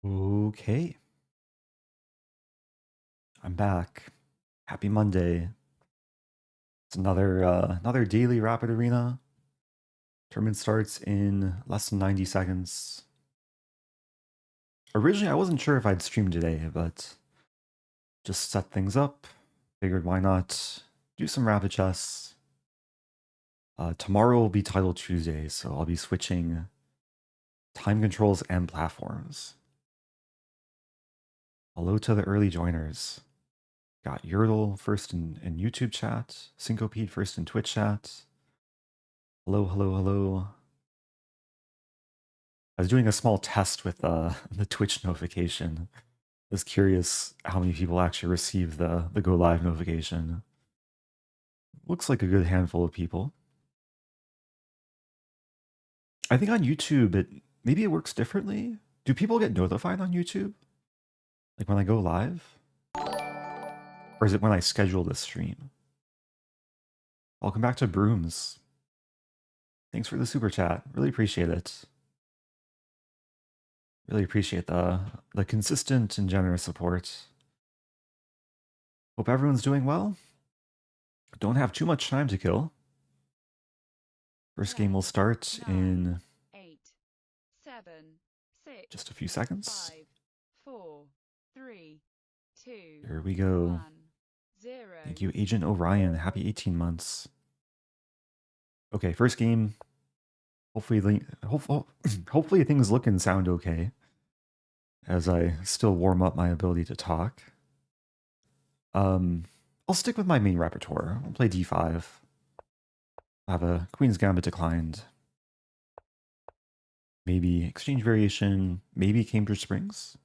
Okay, I'm back. Happy Monday. It's another daily Rapid Arena. Tournament starts in less than 90 seconds. Originally, I wasn't sure if I'd stream today, but just set things up. Figured why not do some rapid chess. Tomorrow will be Title Tuesday, so I'll be switching time controls and platforms. Hello to the early joiners. Got Yurtle first in YouTube chat, Syncopede first in Twitch chat. Hello, hello, hello. I was doing a small test with the Twitch notification. I was curious how many people actually received the go live notification. Looks like a good handful of people. I think on YouTube, maybe it works differently. Do people get notified on YouTube? Like when I go live? Or is it when I schedule the stream? Welcome back to Brooms. Thanks for the super chat. Really appreciate it. Really appreciate the consistent and generous support. Hope everyone's doing well. Don't have too much time to kill. First game will start in 8, 7, 6, just a few seconds. 5, 4, 3, 2, Here we go. 1, 0. Thank you, Agent Orion. Happy 18 months. Okay, first game. Hopefully things look and sound okay as I still warm up my ability to talk. I'll stick with my main repertoire. I'll play d5. I have a Queen's Gambit declined. Maybe Exchange Variation, maybe Cambridge Springs.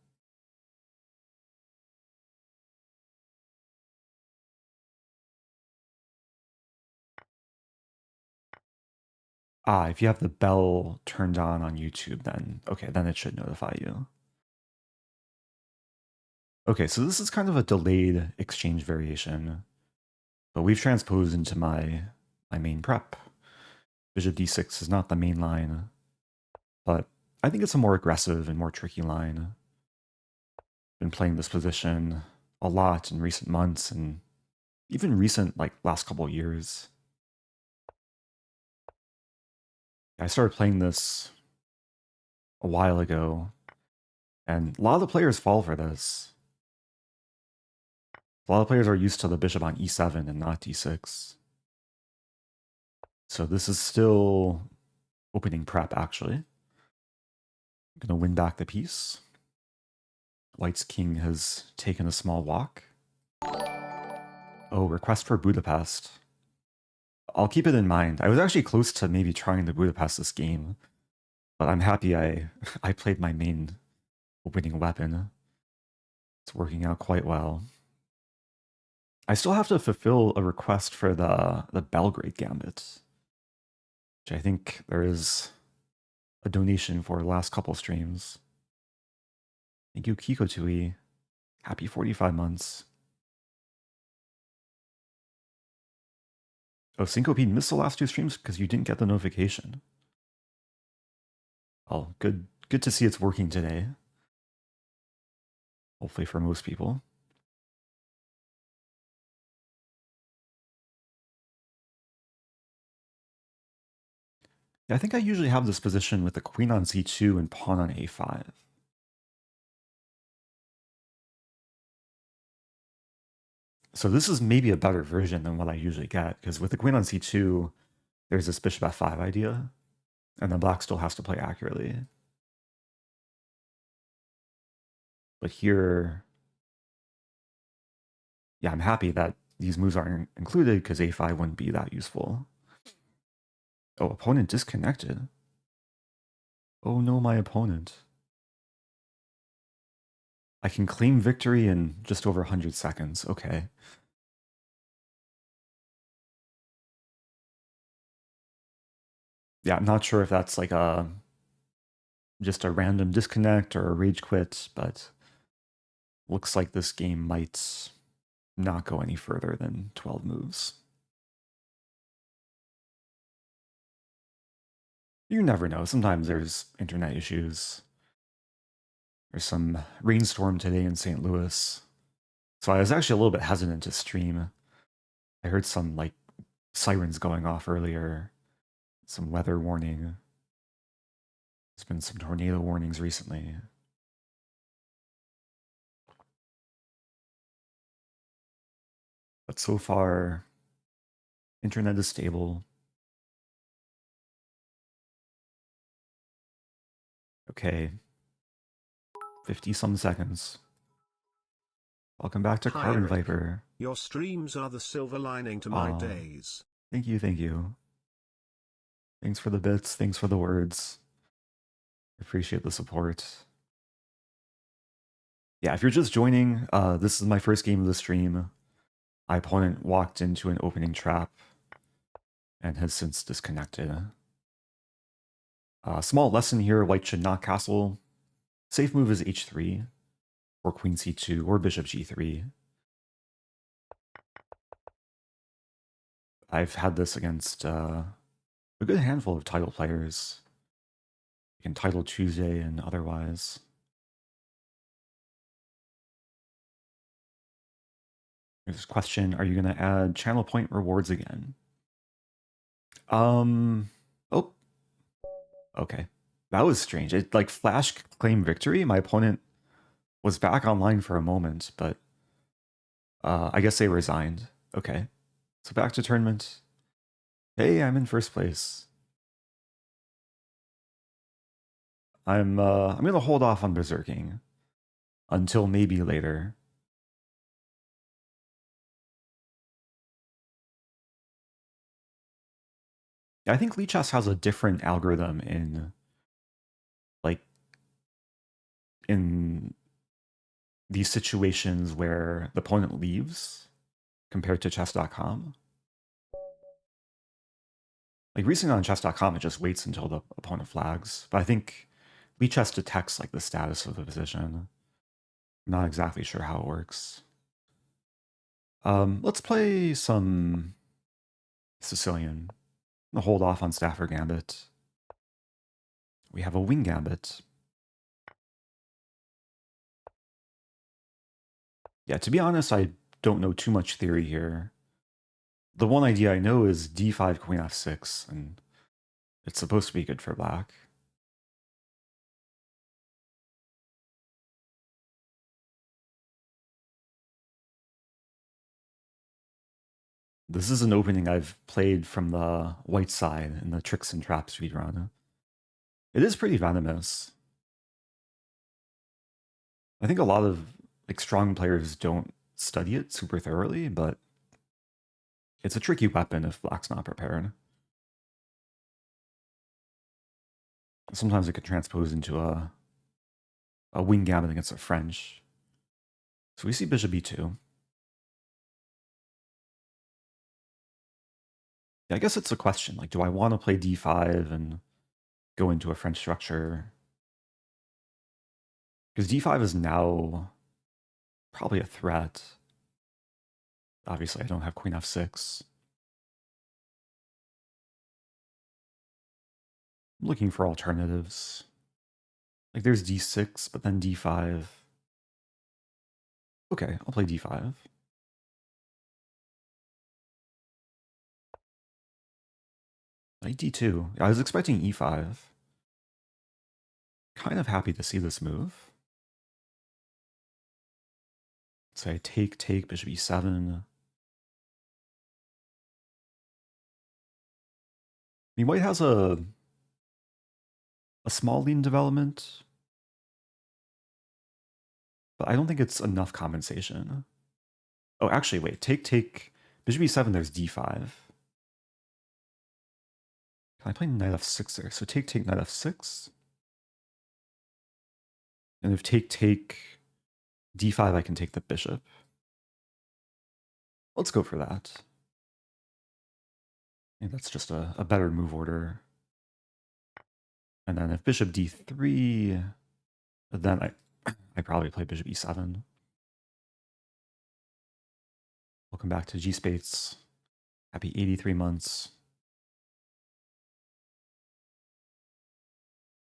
If you have the bell turned on YouTube, then okay, then it should notify you. Okay, so this is kind of a delayed exchange variation, but we've transposed into my main prep. Bishop d6 is not the main line, but I think it's a more aggressive and more tricky line. Been playing this position a lot in recent months and even recent, like, last couple of years. I started playing this a while ago, and a lot of the players fall for this. A lot of players are used to the bishop on e7 and not d6. So this is still opening prep, actually. I'm going to win back the piece. White's king has taken a small walk. Oh, request for Budapest. I'll keep it in mind. I was actually close to maybe trying to Budapest this game, but I'm happy I played my main opening weapon. It's working out quite well. I still have to fulfill a request for the Belgrade Gambit, which I think there is a donation for the last couple streams. Thank you, Kiko Tui. Happy 45 months. Oh, Syncopede missed the last two streams because you didn't get the notification. Oh, good to see it's working today. Hopefully for most people. Yeah, I think I usually have this position with the queen on c2 and pawn on a5. So this is maybe a better version than what I usually get, because with the queen on c2, there's this bishop f5 idea, and then black still has to play accurately. But here, yeah, I'm happy that these moves aren't included, because a5 wouldn't be that useful. Oh, opponent disconnected. Oh no, my opponent. I can claim victory in just over 100 seconds. Okay. Yeah, I'm not sure if that's like just a random disconnect or a rage quit, but looks like this game might not go any further than 12 moves. You never know. Sometimes there's internet issues. There's some rainstorm today in St. Louis. So I was actually a little bit hesitant to stream. I heard some like sirens going off earlier, some weather warning. There's been some tornado warnings recently. But so far, internet is stable. Okay. 50-some seconds. Welcome back to Hi, Carbon Eric. Viper. Your streams are the silver lining to my days. Thank you, thank you. Thanks for the bits, thanks for the words. Appreciate the support. Yeah, if you're just joining, this is my first game of the stream. My opponent walked into an opening trap and has since disconnected. Small lesson here, white should not castle. Safe move is h3, or queen c2, or bishop g3. I've had this against a good handful of title players. You can title Tuesday and otherwise. There's a question, are you going to add channel point rewards again? Oh. Okay. That was strange. It like flash claim victory. My opponent was back online for a moment, but I guess they resigned. Okay. So back to tournament. Hey, I'm in first place. I'm gonna hold off on berserking until maybe later. I think Lichess has a different algorithm in these situations where the opponent leaves compared to chess.com. Like recently on chess.com, it just waits until the opponent flags. But I think Lichess detects like the status of the position. I'm not exactly sure how it works. Let's play some Sicilian. I'm gonna hold off on Stafford Gambit. We have a wing Gambit. Yeah, to be honest, I don't know too much theory here. The one idea I know is d5 queen f6, and it's supposed to be good for black. This is an opening I've played from the white side in the Tricks and Traps speedrun. It is pretty venomous. I think a lot of like strong players don't study it super thoroughly, but it's a tricky weapon if black's not prepared. Sometimes it can transpose into a wing Gambit against a French. So we see bishop b2. Yeah, I guess it's a question. Like, do I want to play d5 and go into a French structure? Because d5 is now probably a threat. Obviously, I don't have queen f6. I'm looking for alternatives. Like, there's d6, but then d5. Okay, I'll play d5. Knight d2. I was expecting e5. Kind of happy to see this move. So I take, bishop e7. I mean, white has a small lead in development, but I don't think it's enough compensation. Oh, actually, wait. Take, bishop e7, there's d5. Can I play knight f6 there? So take, knight f6. And if take, d5, I can take the bishop. Let's go for that. I think that's just a better move order. And then if bishop d3, then I probably play bishop e7. Welcome back to G-Spates. Happy 83 months.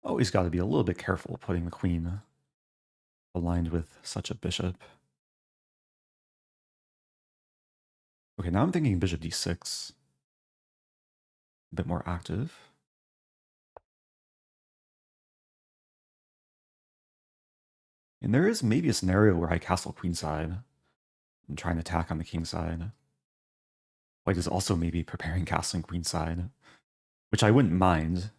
Always got to be a little bit careful putting the queen aligned with such a bishop. Okay, now I'm thinking bishop d6. A bit more active. And there is maybe a scenario where I castle queenside and try and attack on the king side. White is also maybe preparing castling queenside, which I wouldn't mind.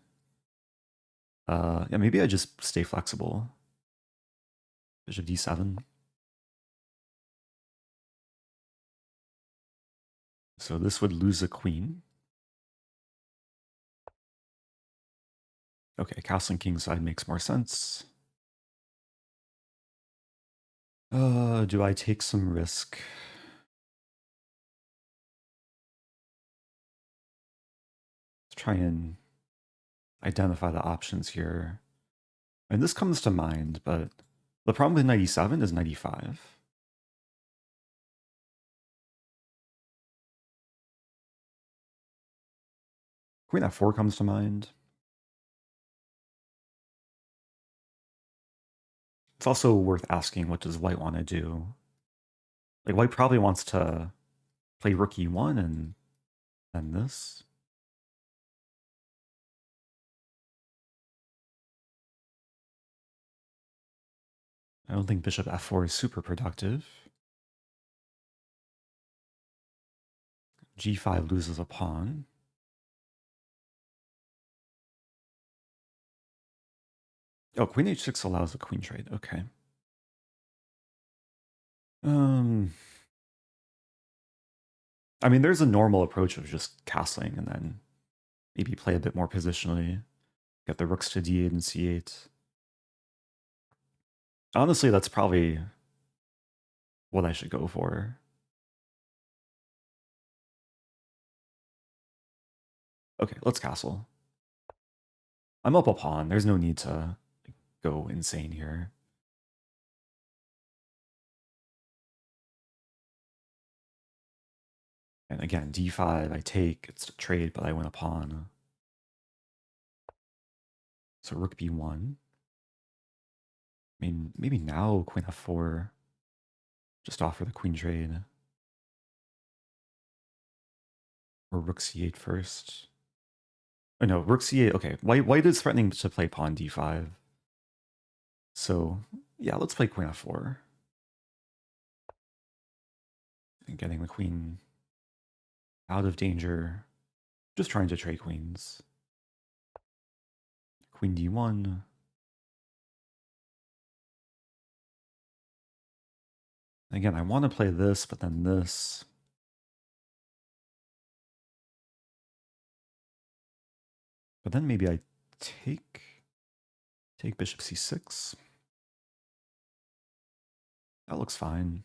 Yeah, maybe I just stay flexible. Bishop d7. So this would lose a queen. Okay, castling kingside makes more sense. Do I take some risk? Let's try and identify the options here. And this comes to mind, but the problem with 97 is 95. Queen f4 comes to mind. It's also worth asking, what does white want to do? Like, white probably wants to play rook e1 and then this. I don't think bishop f4 is super productive. g5 loses a pawn. Oh, queen h6 allows a queen trade. Okay. I mean, there's a normal approach of just castling and then maybe play a bit more positionally. Get the rooks to d8 and c8. Honestly, that's probably what I should go for. Okay, let's castle. I'm up a pawn. There's no need to go insane here. And again, d5, I take. It's a trade, but I win a pawn. So rook b1. I mean, maybe now queen f4. Just offer the queen trade. Or rook c8 first. Oh no, rook c8. Okay, white is threatening to play pawn d5. So yeah, let's play queen f4. And getting the queen out of danger. Just trying to trade queens. Queen d1. Again, I want to play this, but then this. But then maybe I take bishop c6. That looks fine.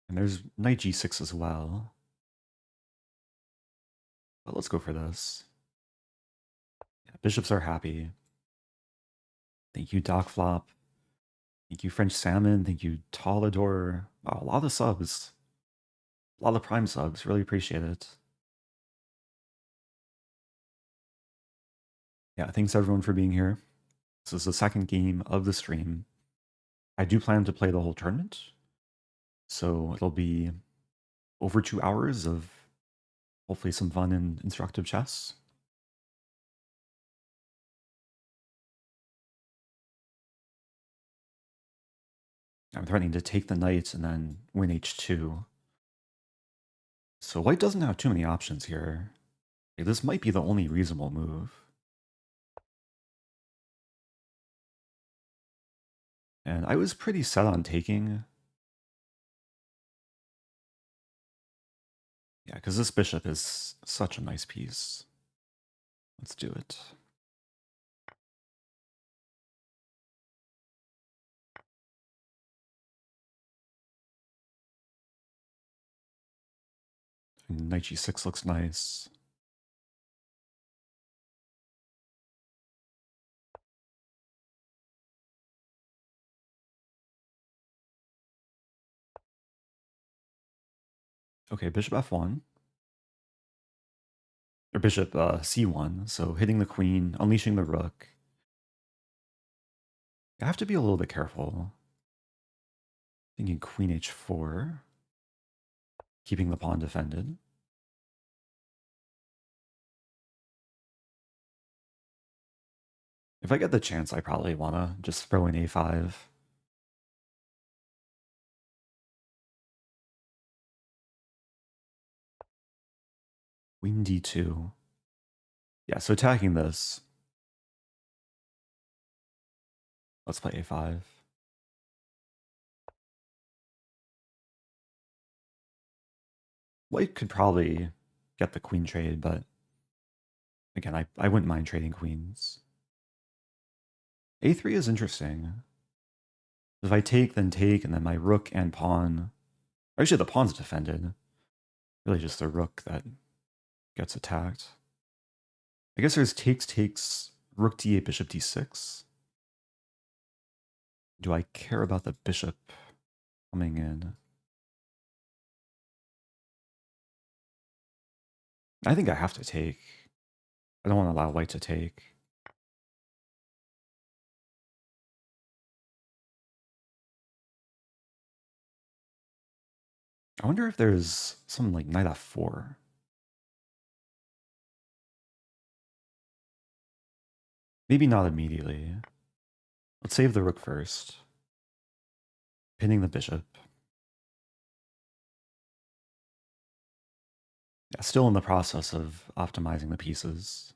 And there's knight g6 as well. But let's go for this. Yeah, bishops are happy. Thank you, Doc Flop. Thank you, French Salmon. Thank you, Tolador. Wow, a lot of subs. A lot of Prime subs. Really appreciate it. Yeah, thanks everyone for being here. This is the second game of the stream. I do plan to play the whole tournament. So it'll be over 2 hours of hopefully some fun and instructive chess. I'm threatening to take the knight and then win h2. So white doesn't have too many options here. This might be the only reasonable move. And I was pretty set on taking. Yeah, because this bishop is such a nice piece. Let's do it. And knight g6 looks nice. Okay, bishop f1. Or bishop c1, so hitting the queen, unleashing the rook. I have to be a little bit careful. Thinking queen h4. Keeping the pawn defended. If I get the chance, I probably want to just throw in a5. Queen d2. Yeah, so attacking this. Let's play a5. White could probably get the queen trade, but again, I wouldn't mind trading queens. a3 is interesting. If I take, and then my rook and pawn... Actually, the pawn's defended. Really just the rook that gets attacked. I guess there's takes, rook d8, bishop d6. Do I care about the bishop coming in? I think I have to take. I don't want to allow white to take. I wonder if there's something like knight f4. Maybe not immediately. Let's save the rook first. Pinning the bishop. Yeah, still in the process of optimizing the pieces.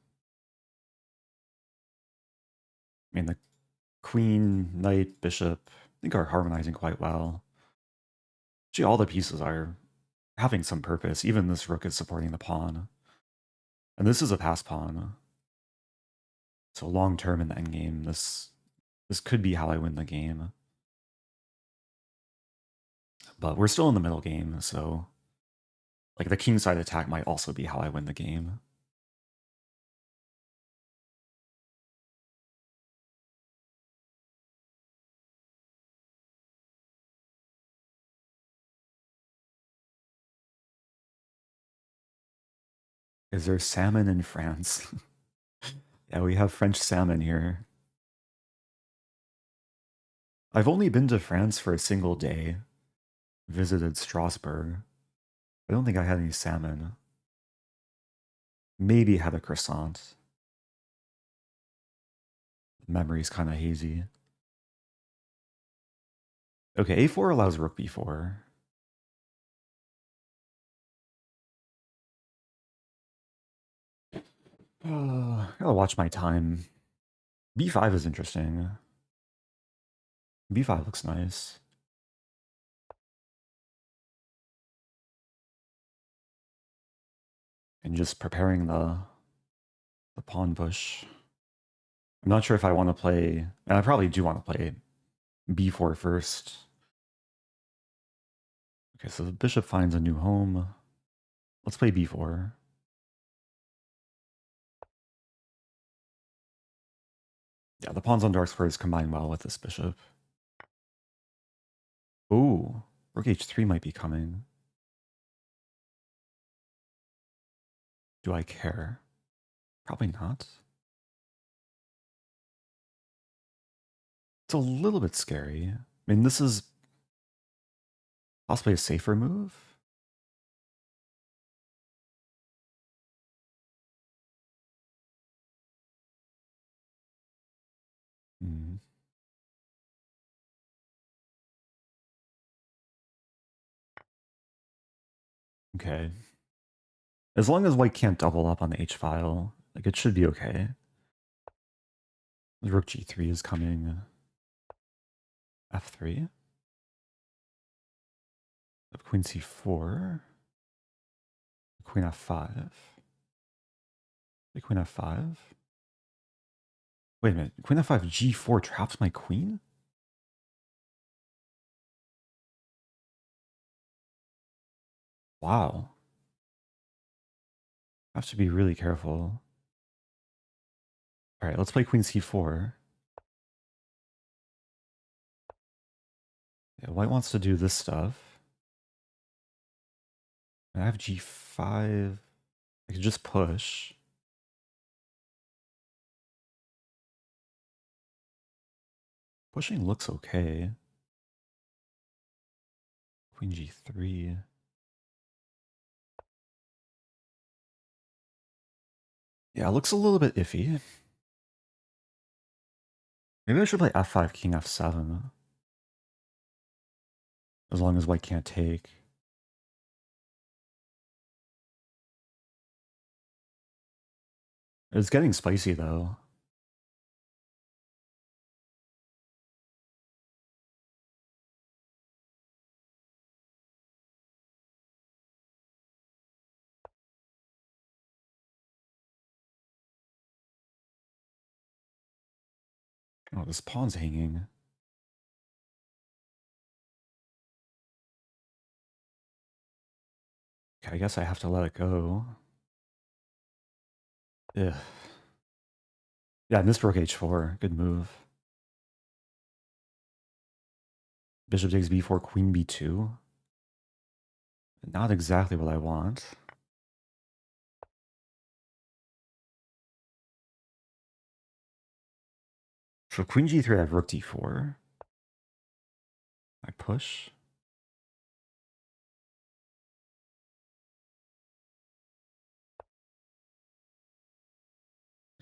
I mean, the queen, knight, bishop, I think are harmonizing quite well. Actually, all the pieces are having some purpose. Even this rook is supporting the pawn. And this is a pass pawn. So long term in the endgame, this could be how I win the game. But we're still in the middle game, so like the kingside attack might also be how I win the game. Is there salmon in France? Yeah, we have French salmon here. I've only been to France for a single day. Visited Strasbourg. I don't think I had any salmon. Maybe had a croissant. Memory's kind of hazy. Okay, a4 allows rook b4. Gotta watch my time. b5 is interesting. b5 looks nice. And just preparing the pawn push. I'm not sure if I want to play, and I probably do want to play b4 first. Okay, so the bishop finds a new home. Let's play b4. Yeah, the pawns on dark squares combine well with this bishop. Ooh, rook h3 might be coming. Do I care? Probably not. It's a little bit scary. I mean, this is possibly a safer move. Hmm. Okay. As long as white can't double up on the h-file, like it should be okay. Rook g3 is coming. f3. Queen c4. Queen f5. Queen f5. Wait a minute. Queen f5 g4 traps my queen? Wow. I have to be really careful. All right, let's play queen c4. Yeah, white wants to do this stuff. I have g5. I could just push. Pushing looks okay. Queen g3. Yeah, it looks a little bit iffy. Maybe I should play f5, king f7. As long as white can't take. It's getting spicy though. Oh, this pawn's hanging. Okay, I guess I have to let it go. Ugh. Yeah, I missed rook h4. Good move. Bishop takes b4, queen b2. Not exactly what I want. So queen g3, I have rook d4. I push.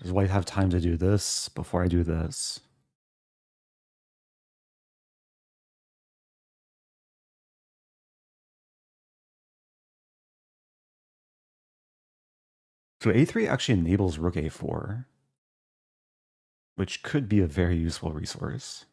Does white have time to do this before I do this? So a3 actually enables rook a4, which could be a very useful resource.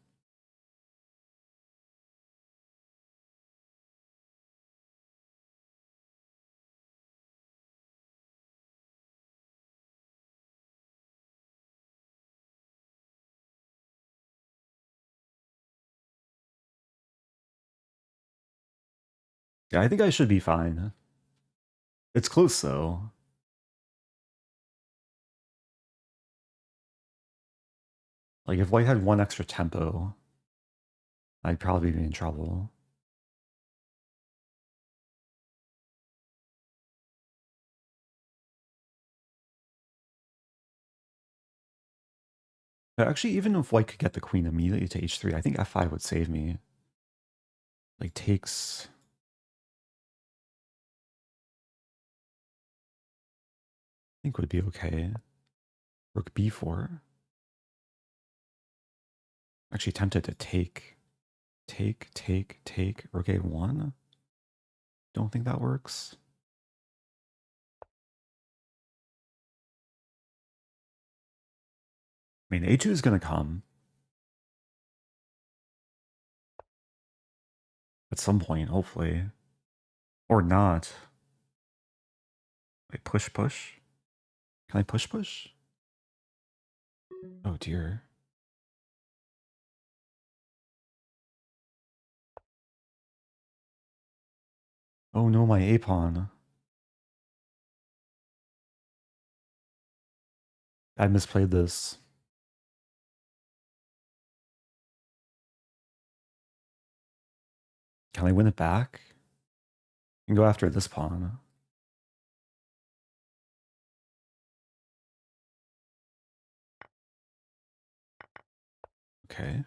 Yeah, I think I should be fine. It's close though. Like if white had one extra tempo, I'd probably be in trouble. But actually, even if white could get the queen immediately to h3, I think f5 would save me. Like takes... I think would be okay. Rook b4. Actually tempted to take. Take. Rook a1. Don't think that works. I mean, a2 is going to come. At some point, hopefully. Or not. Wait, push? Can I push? Oh dear. Oh no, my a-pawn. I misplayed this. Can I win it back? I can go after this pawn. Okay.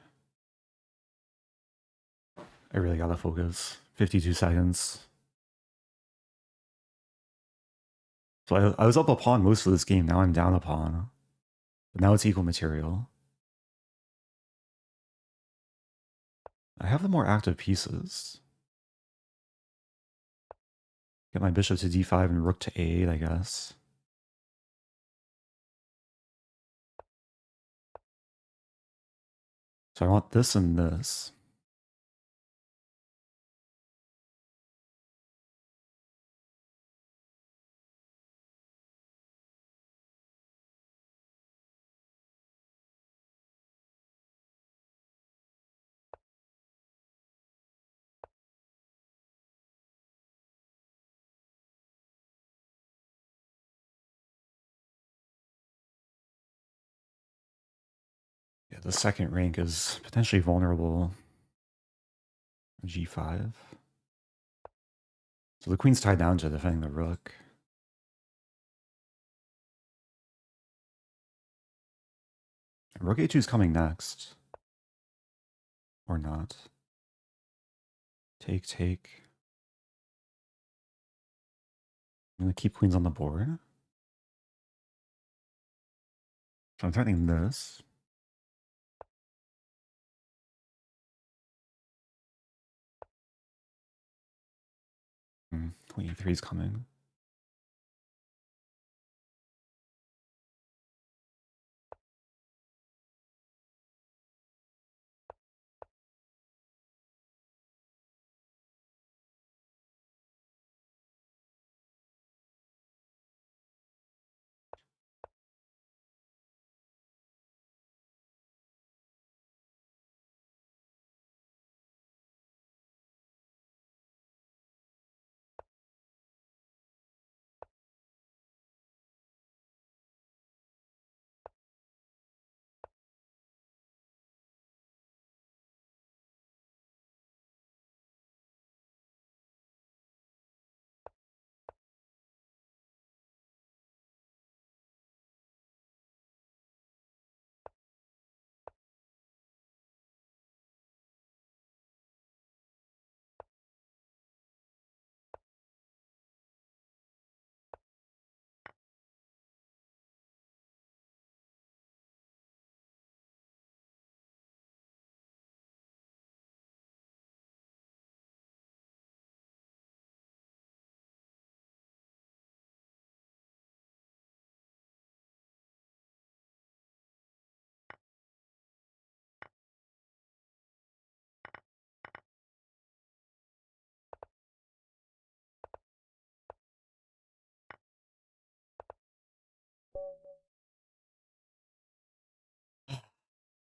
I really gotta focus. 52 seconds. So I was up a pawn most of this game. Now I'm down a pawn. But now it's equal material. I have the more active pieces. Get my bishop to d5 and rook to a8, I guess. So I want this and this. Yeah, the second rank is potentially vulnerable. g5. So the queen's tied down to defending the rook. And rook a2 is coming next. Or not. Take, take. I'm going to keep queens on the board. So I'm threatening this. Queen e3 is coming.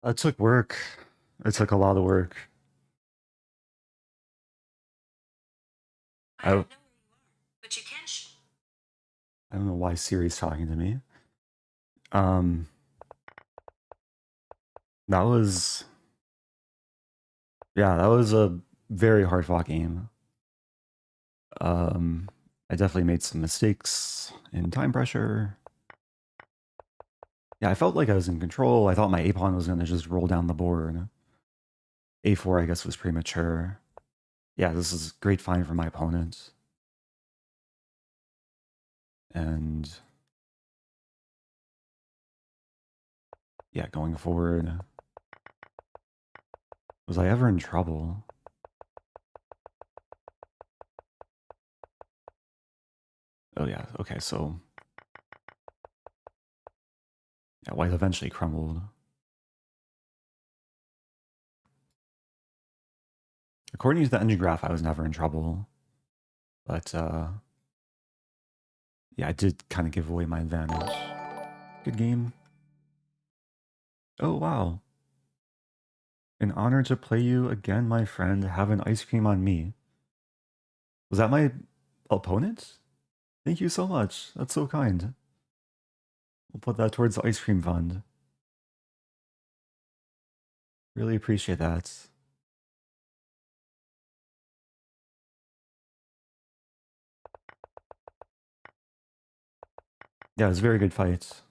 It took work. It took a lot of work. I don't know where you are, but you can. I don't know why Siri's talking to me. That was, yeah, that was a very hard fought game. I definitely made some mistakes in time pressure. Yeah, I felt like I was in control. I thought my a-pawn was going to just roll down the board. a4, I guess, was premature. Yeah, this is great find for my opponent. And yeah, going forward, was I ever in trouble? Oh yeah, okay, so yeah, white eventually crumbled. According to the engine graph, I was never in trouble. But yeah, I did kind of give away my advantage. Good game. Oh wow. An honor to play you again, my friend. Have an ice cream on me. Was that my opponent? Thank you so much. That's so kind. We'll put that towards the ice cream fund. Really appreciate that. Yeah, it was a very good fight.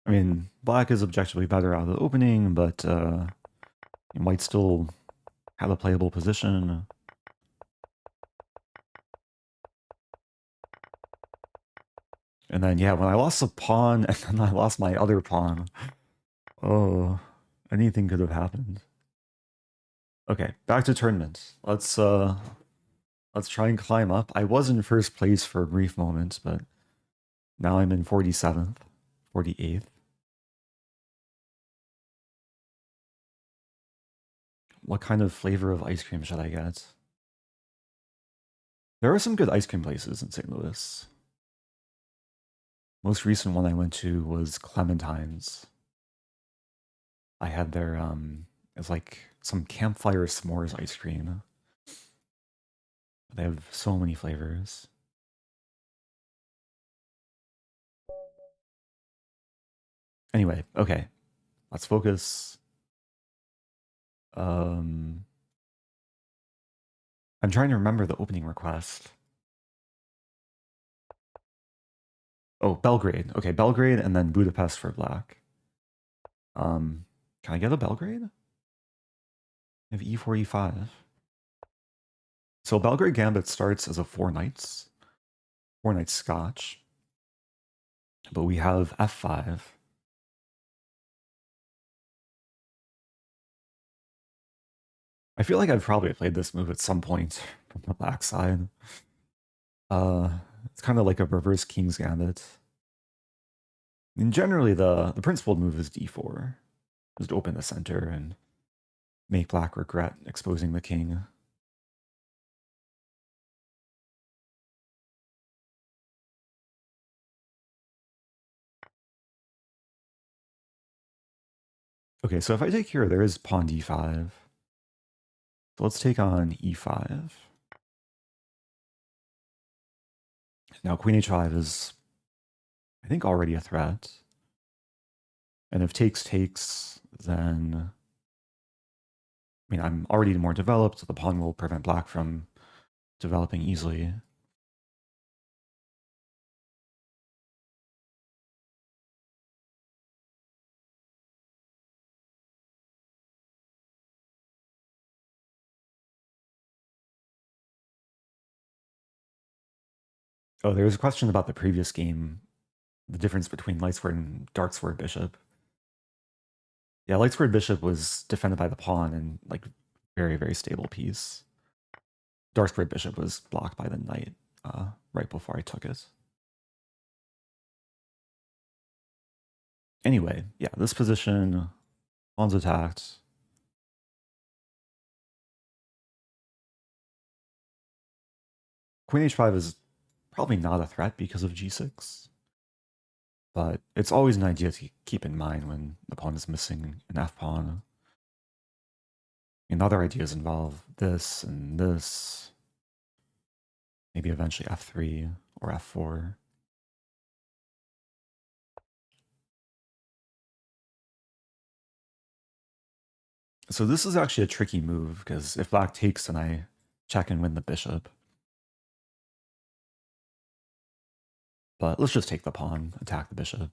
I mean, black is objectively better out of the opening, but white still have a playable position. And then, yeah, when I lost a pawn and then I lost my other pawn, oh, anything could have happened. Okay, back to tournament. Let's try and climb up. I was in first place for a brief moment, but now I'm in 47th, 48th. What kind of flavor of ice cream should I get? There are some good ice cream places in St. Louis. Most recent one I went to was Clementine's. I had their it's like some campfire s'mores ice cream. They have so many flavors. Anyway, okay. Let's focus. I'm trying to remember the opening request. Oh, Belgrade. Okay, Belgrade and then Budapest for black. Can I get a Belgrade? I have e4, e5. So Belgrade Gambit starts as a 4 knights. 4 knights Scotch. But we have f5. I feel like I've probably played this move at some point from the backside. It's kind of like a reverse King's Gambit. And generally, the principled move is d4. Just open the center and make black regret exposing the king. Okay, so if I take here, there is pawn d5. So let's take on e5. Now queen h5 is, I think, already a threat. And if takes, then... I mean, I'm already more developed, so the pawn will prevent black from developing easily. Oh, there was a question about the previous game, the difference between light squared and dark squared bishop. Yeah, light squared bishop was defended by the pawn and like very, very stable piece. Dark squared bishop was blocked by the knight right before I took it. Anyway, yeah, this position, pawn's attacked. Queen h5 is probably not a threat because of g6. But it's always an idea to keep in mind when the pawn is missing an f-pawn. And other ideas involve this and this. Maybe eventually f3 or f4. So this is actually a tricky move, because if black takes, then I check and win the bishop. But let's just take the pawn, attack the bishop.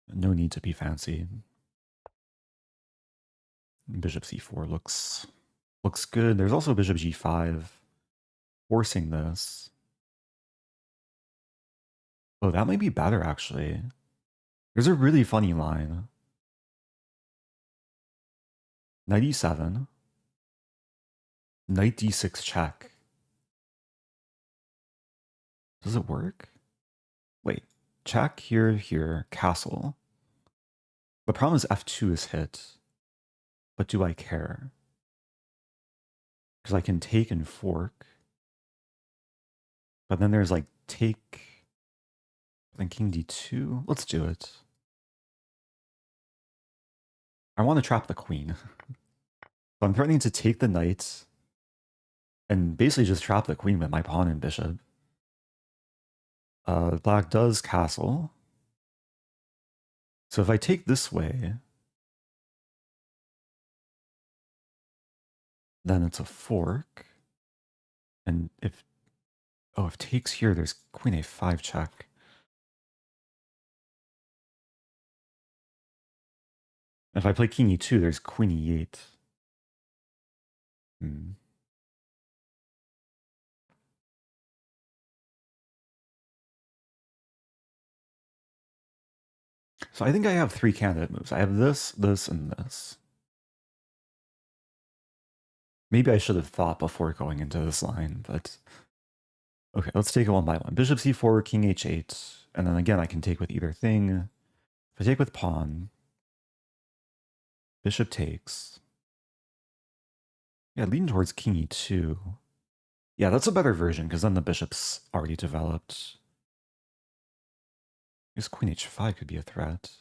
No need to be fancy. Bishop c4 looks good. There's also bishop g5, forcing this. Oh, that might be better, actually. There's a really funny line. Knight e7. Knight d6 check. Does it work? Wait, check, here, castle. The problem is f2 is hit. But do I care? Because I can take and fork. But then there's like take, then king d2. Let's do it. I want to trap the queen. So I'm threatening to take the knight and basically just trap the queen with my pawn and bishop. Black does castle. So if I take this way, then it's a fork. And if takes here, there's queen a5 check. If I play king e2, there's queen e8. So I think I have 3 candidate moves. I have this, this, and this. Maybe I should have thought before going into this line, but... Okay, let's take it one by one. Bishop c4, king h8, and then again I can take with either thing. If I take with pawn, bishop takes. Yeah, leaning towards king e2. Yeah, that's a better version, because then the bishop's already developed. I guess queen h5 could be a threat.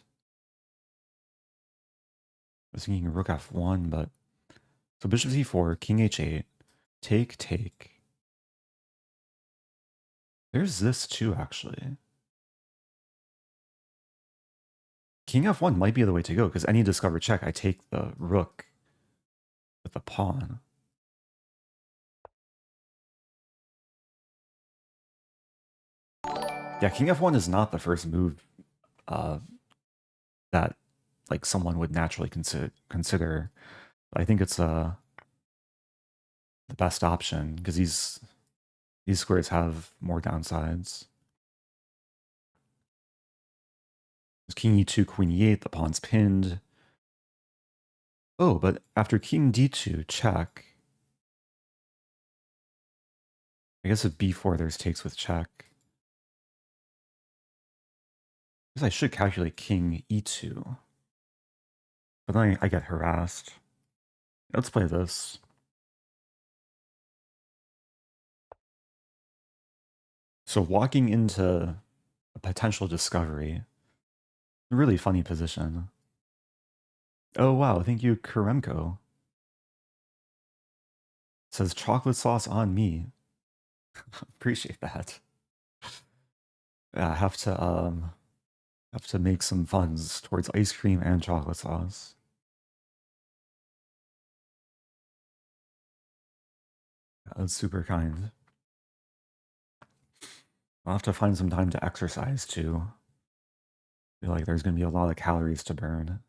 I was thinking rook f1, but... So bishop c4, king h8, take. There's this too, actually. King f1 might be the way to go, because any discovered check, I take the rook with the pawn. Yeah, king f1 is not the first move that like someone would naturally consider. I think it's the best option because these squares have more downsides. There's king e2, queen e8, the pawn's pinned. Oh, but after king d2, check. I guess with b4, there's takes with check. I guess I should calculate king e2. But then I get harassed. Let's play this. So walking into a potential discovery. A really funny position. Oh wow, thank you, Karemko. Says chocolate sauce on me. Appreciate that. Yeah, I have to make some funds towards ice cream and chocolate sauce. That's super kind. I'll have to find some time to exercise too. I feel like there's gonna be a lot of calories to burn.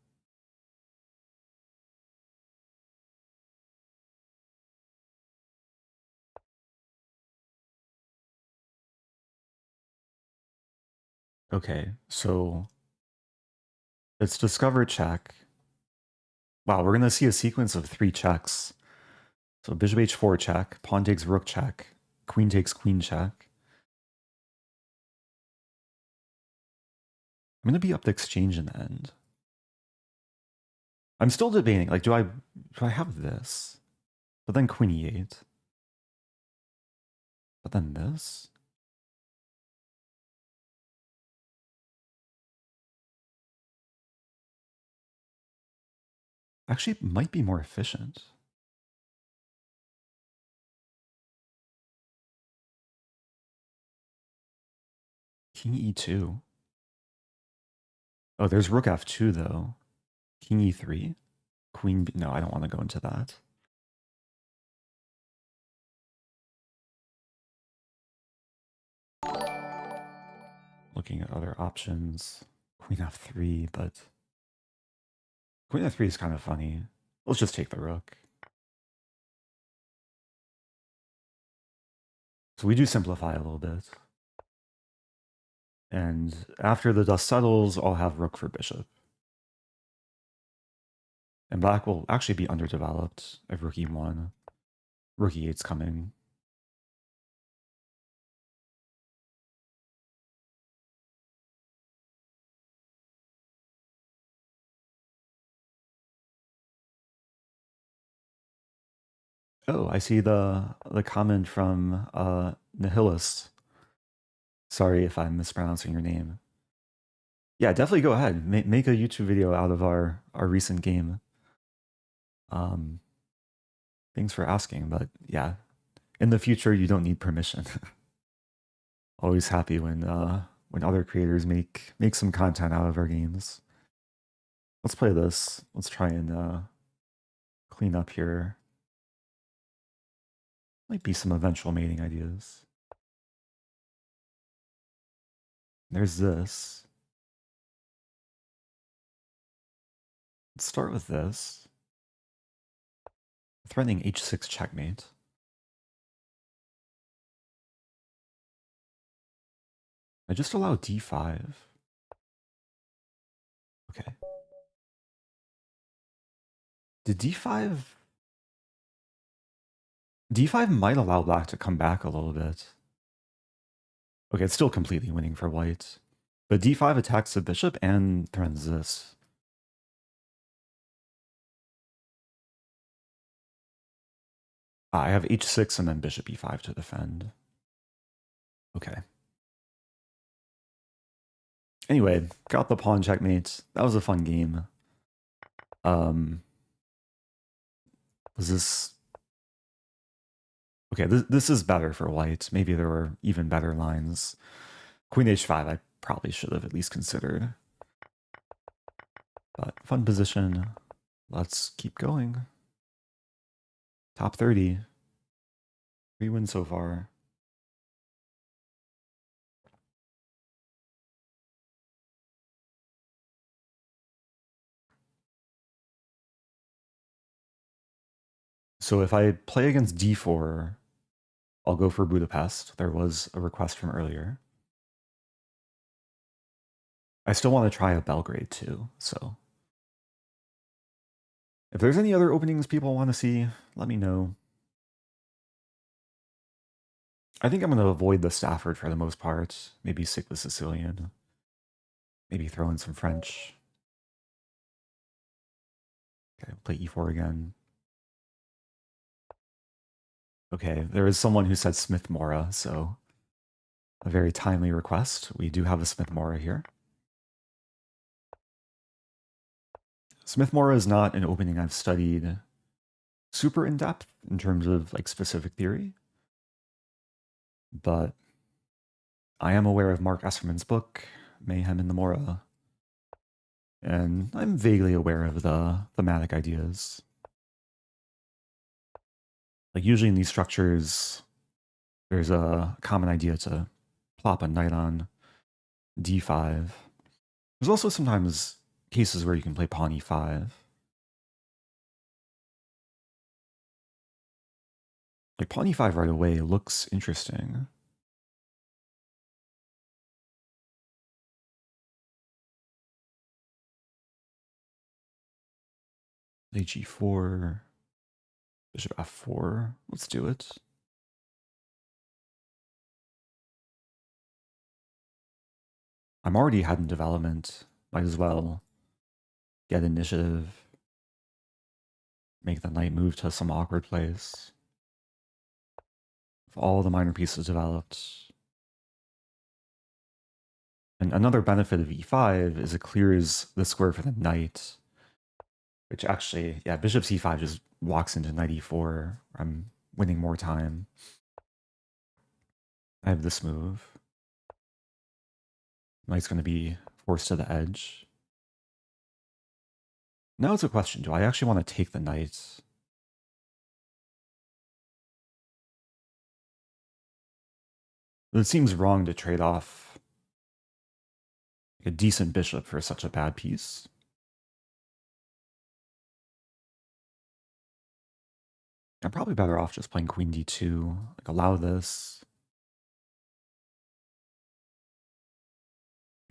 Okay, so it's discover check. Wow, we're gonna see a sequence of 3 checks. So bishop h4 check, pawn takes rook check, queen takes queen check. I'm gonna be up the exchange in the end. I'm still debating, like, do I have this? But then queen e8. But then this? Actually, it might be more efficient. King e2. Oh, there's rook f2 though. King e3. Queen b. No, I don't want to go into that. Looking at other options. Queen f3, but queen f3 is kind of funny. Let's just take the rook. So we do simplify a little bit. And after the dust settles, I'll have rook for bishop. And black will actually be underdeveloped if rook e1. Rook e8's coming. Oh, I see the comment from Nihilist. Sorry if I'm mispronouncing your name. Yeah, definitely go ahead. Make a YouTube video out of our recent game. Thanks for asking, but yeah, in the future you don't need permission. Always happy when other creators make some content out of our games. Let's play this. Let's try and clean up here. Might be some eventual mating ideas. There's this. Let's start with this. Threatening h6 checkmate. I just allow d5. Okay. Did d5... d5 might allow black to come back a little bit. Okay, it's still completely winning for white. But d5 attacks the bishop and threatens this. I have h6 and then bishop e5 to defend. Okay. Anyway, got the pawn checkmate. That was a fun game. Was this... Okay, this is better for white. Maybe there were even better lines. Queen h5 I probably should have at least considered. But fun position. Let's keep going. Top 30. 3 wins so far. So if I play against d4, I'll go for Budapest. There was a request from earlier. I still want to try a Belgrade too, so if there's any other openings people want to see, let me know. I think I'm going to avoid the Stafford for the most part. Maybe stick with Sicilian. Maybe throw in some French. Okay, play e4 again. Okay, there is someone who said Smith-Morra, so a very timely request. We do have a Smith-Morra here. Smith-Morra is not an opening I've studied super in depth in terms of like specific theory, but I am aware of Mark Esserman's book, Mayhem in the Morra, and I'm vaguely aware of the thematic ideas. Like usually in these structures, there's a common idea to plop a knight on d5. There's also sometimes cases where you can play pawn e5. Like pawn e5 right away looks interesting. G4, bishop f4. Let's do it. I'm already ahead in development. Might as well get initiative. Make the knight move to some awkward place. With all the minor pieces developed. And another benefit of e5 is it clears the square for the knight. Which actually, yeah, bishop c5 just walks into knight e4. I'm winning more time. I have this move. Knight's going to be forced to the edge. Now it's a question, do I actually want to take the knight? It seems wrong to trade off a decent bishop for such a bad piece. I'm probably better off just playing queen d2, like allow this.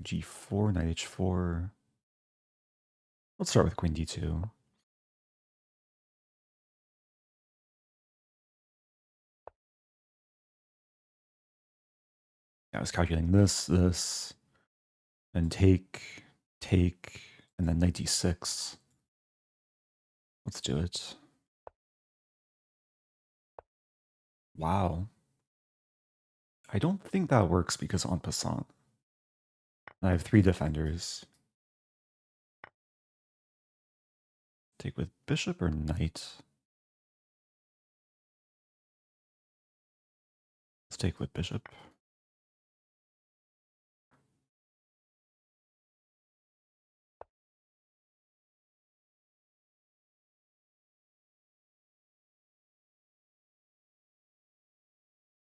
g4, knight h4. Let's start with queen d2. I was calculating this, and take, and then knight d6. Let's do it. Wow. I don't think that works because en passant. I have 3 defenders. Take with bishop or knight? Let's take with bishop.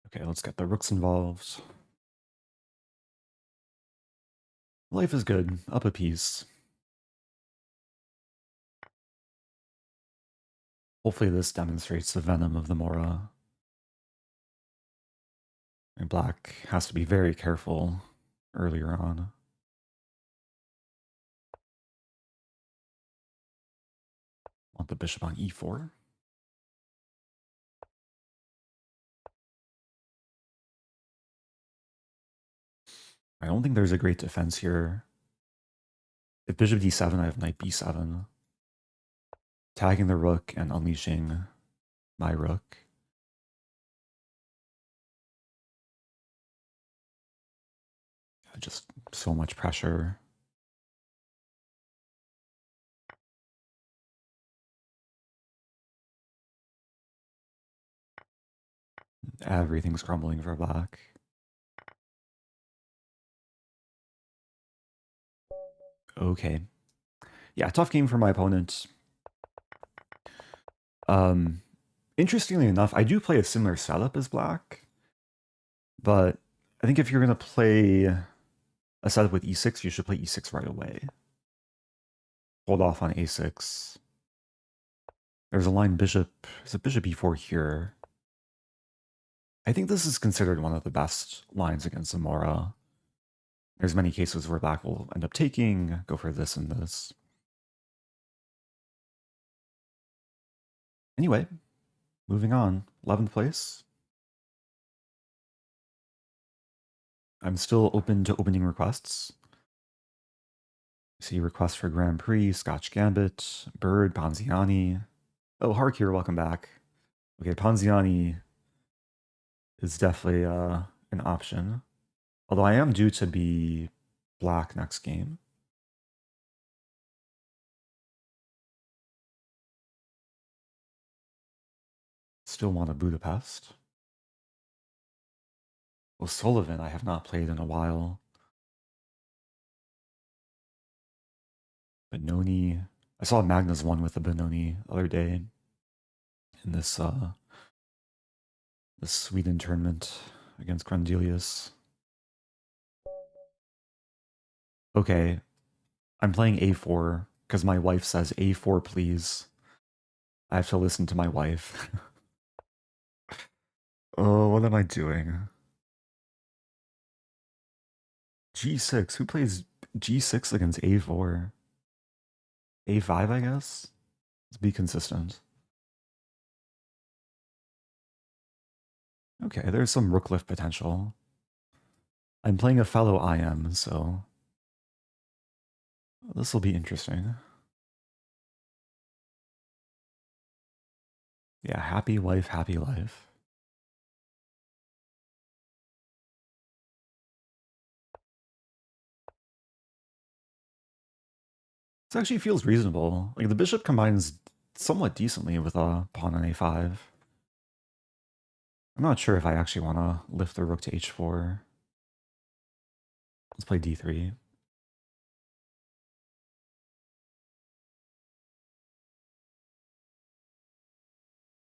Okay, let's get the rooks involved. Life is good. Up a piece. Hopefully this demonstrates the venom of the Morra. And black has to be very careful earlier on. Want the bishop on e4. I don't think there's a great defense here. If bishop d7, I have knight b7. Tagging the rook and unleashing my rook. Just so much pressure. Everything's crumbling for black. Okay. Yeah, tough game for my opponent. Interestingly enough, I do play a similar setup as black, but I think if you're going to play a setup with e6, you should play e6 right away. Hold off on a6. There's a line bishop. There's a bishop e4 here. I think this is considered one of the best lines against Zamora. There's many cases where black will end up taking, go for this and this. Anyway, moving on. 11th place. I'm still open to opening requests. See requests for Grand Prix, Scotch Gambit, Bird, Ponziani. Oh, Hark here, welcome back. Okay, Ponziani is definitely an option. Although I am due to be black next game. Still want a Budapest. O'Sullivan I have not played in a while. Benoni. I saw Magnus won with the Benoni the other day in this this Sweden tournament against Grundelius. Okay, I'm playing a4 because my wife says a4 please. I have to listen to my wife. Oh, what am I doing? G6, who plays G6 against a4? a5, I guess? Let's be consistent. Okay, there's some rook lift potential. I'm playing a fellow IM, so this will be interesting. Yeah, happy wife, happy life. This actually feels reasonable. Like the bishop combines somewhat decently with a pawn on a5. I'm not sure if I actually want to lift the rook to h4. Let's play d3.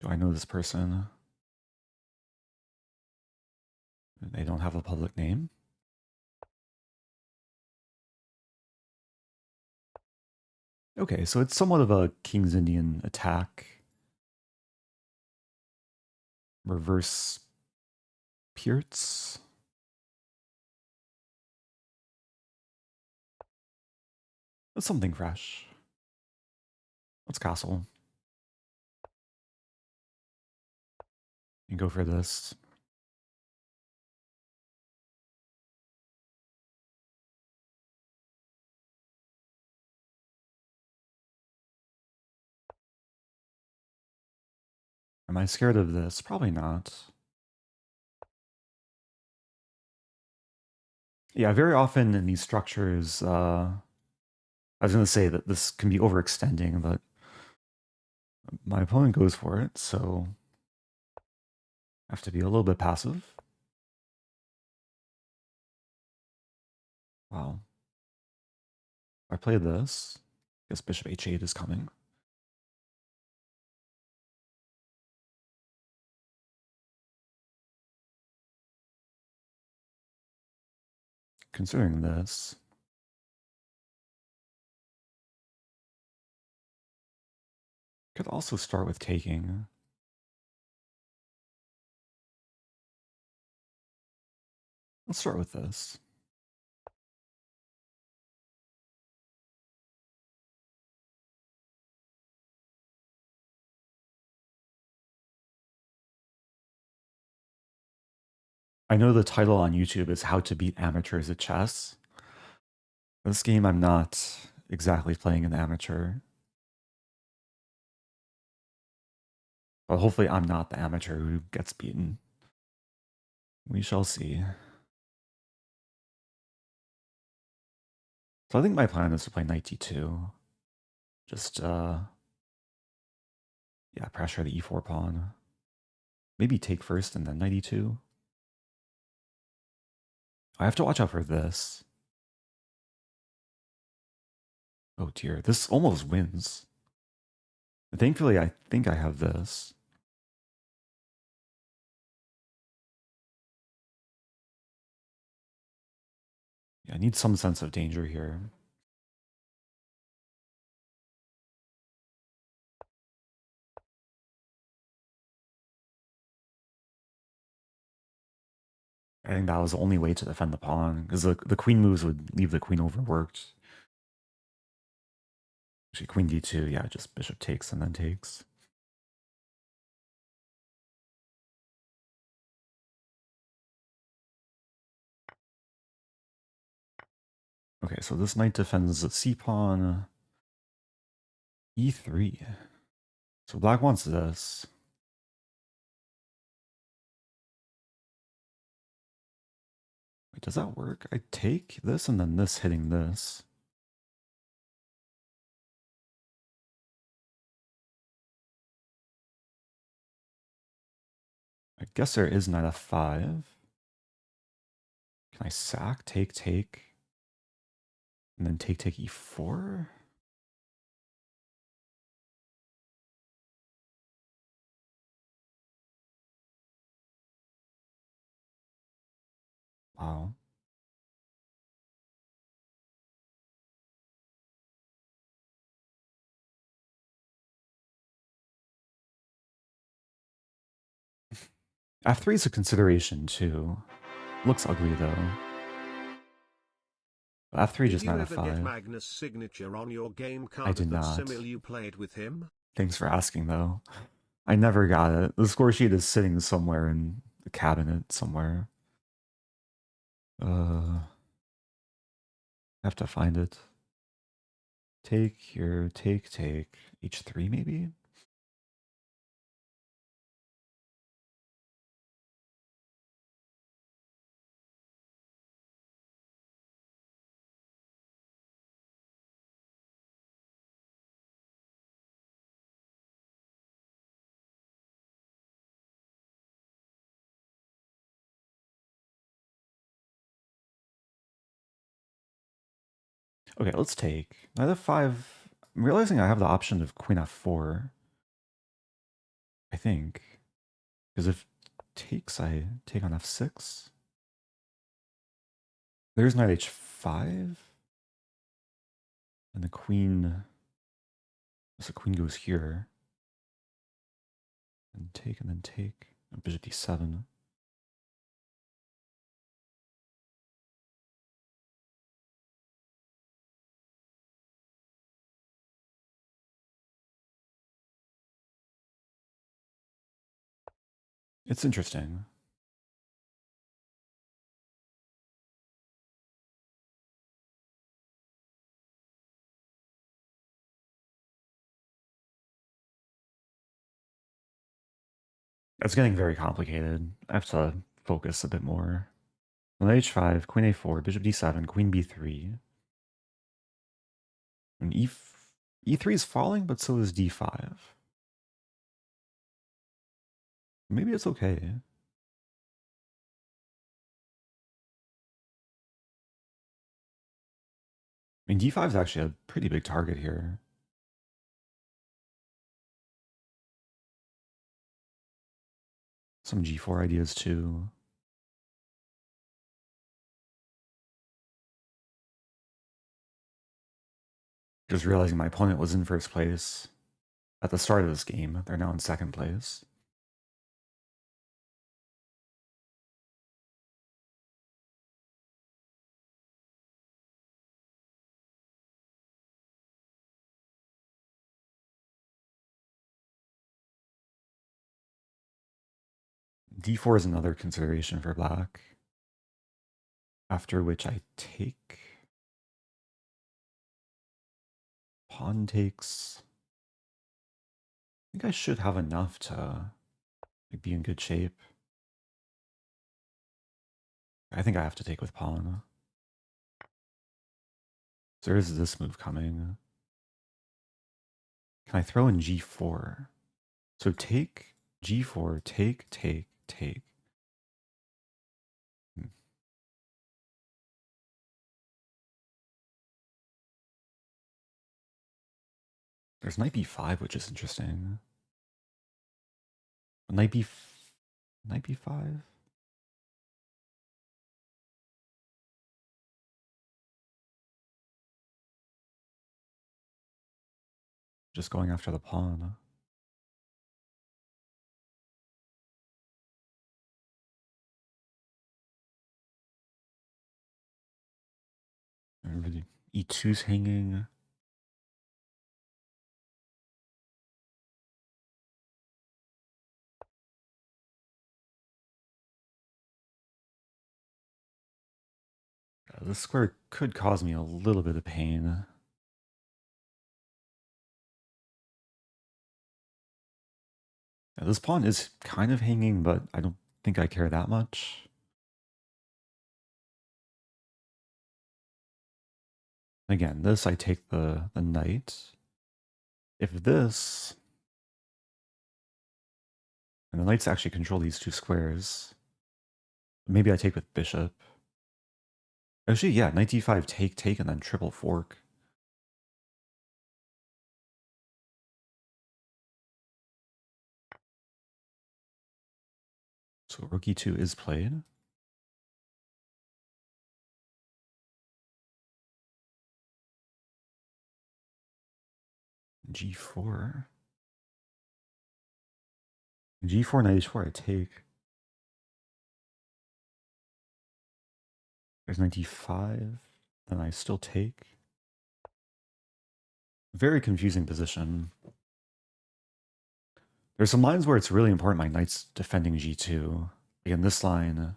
Do I know this person? They don't have a public name. Okay, so it's somewhat of a King's Indian attack. Reverse Pierts. That's something fresh. Let's castle. And go for this. Am I scared of this? Probably not. Yeah, very often in these structures, I was going to say that this can be overextending, but my opponent goes for it, so I have to be a little bit passive. Wow. If I play this, I guess bishop h8 is coming. Considering this, could also start with taking. Let's start with this. I know the title on YouTube is How to Beat Amateurs at Chess. This game I'm not exactly playing an amateur. But hopefully I'm not the amateur who gets beaten. We shall see. So I think my plan is to play knight d2. Just, yeah, pressure the e4 pawn. Maybe take first and then knight e2. I have to watch out for this. Oh dear, this almost wins. Thankfully, I think I have this. Yeah, I need some sense of danger here. I think that was the only way to defend the pawn, because the queen moves would leave the queen overworked. Actually, queen d2, yeah, just bishop takes and then takes. Okay, so this knight defends the c-pawn. e3. So black wants this. Wait, does that work? I take this and then this hitting this. I guess there is knight f5. Can I sack, take, take, and then take, take e4? Wow. F3 is a consideration too. Looks ugly though. F3 just knight Did you ever get f5. Magnus' signature on your game card I did of that not. simile you played with him? Thanks for asking though. I never got it. The score sheet is sitting somewhere in the cabinet somewhere. I have to find it. Take here, take, take. H3 maybe? Okay, let's take. Knight f5. I'm realizing I have the option of queen f4. I think. Because if takes, I take on f6. There's knight h5. And the queen. So the queen goes here. And then take. And bishop d7. It's interesting. It's getting very complicated. I have to focus a bit more. Knight h5, queen a4, bishop d7, queen b3. And e3 is falling, but so is d5. Maybe it's okay. I mean, d5 is actually a pretty big target here. Some g4 ideas too. Just realizing my opponent was in first place at the start of this game. They're now in second place. d4 is another consideration for black. After which I take. Pawn takes. I think I should have enough to be in good shape. I think I have to take with pawn. So there is this move coming. Can I throw in g4? So take, g4, take, take, take. There's knight b5, which is interesting. Knight b5? Just going after the pawn. E2's hanging. This square could cause me a little bit of pain. This pawn is kind of hanging, but I don't think I care that much. Again, this, I take the knight. If this... And the knights actually control these two squares. Maybe I take with bishop. Actually, yeah, knight d5, take, and then triple fork. So rook e2 is played. G4. G4, knight h4, I take. There's knight d5, then I still take. Very confusing position. There's some lines where it's really important my knight's defending g2. Again, this line,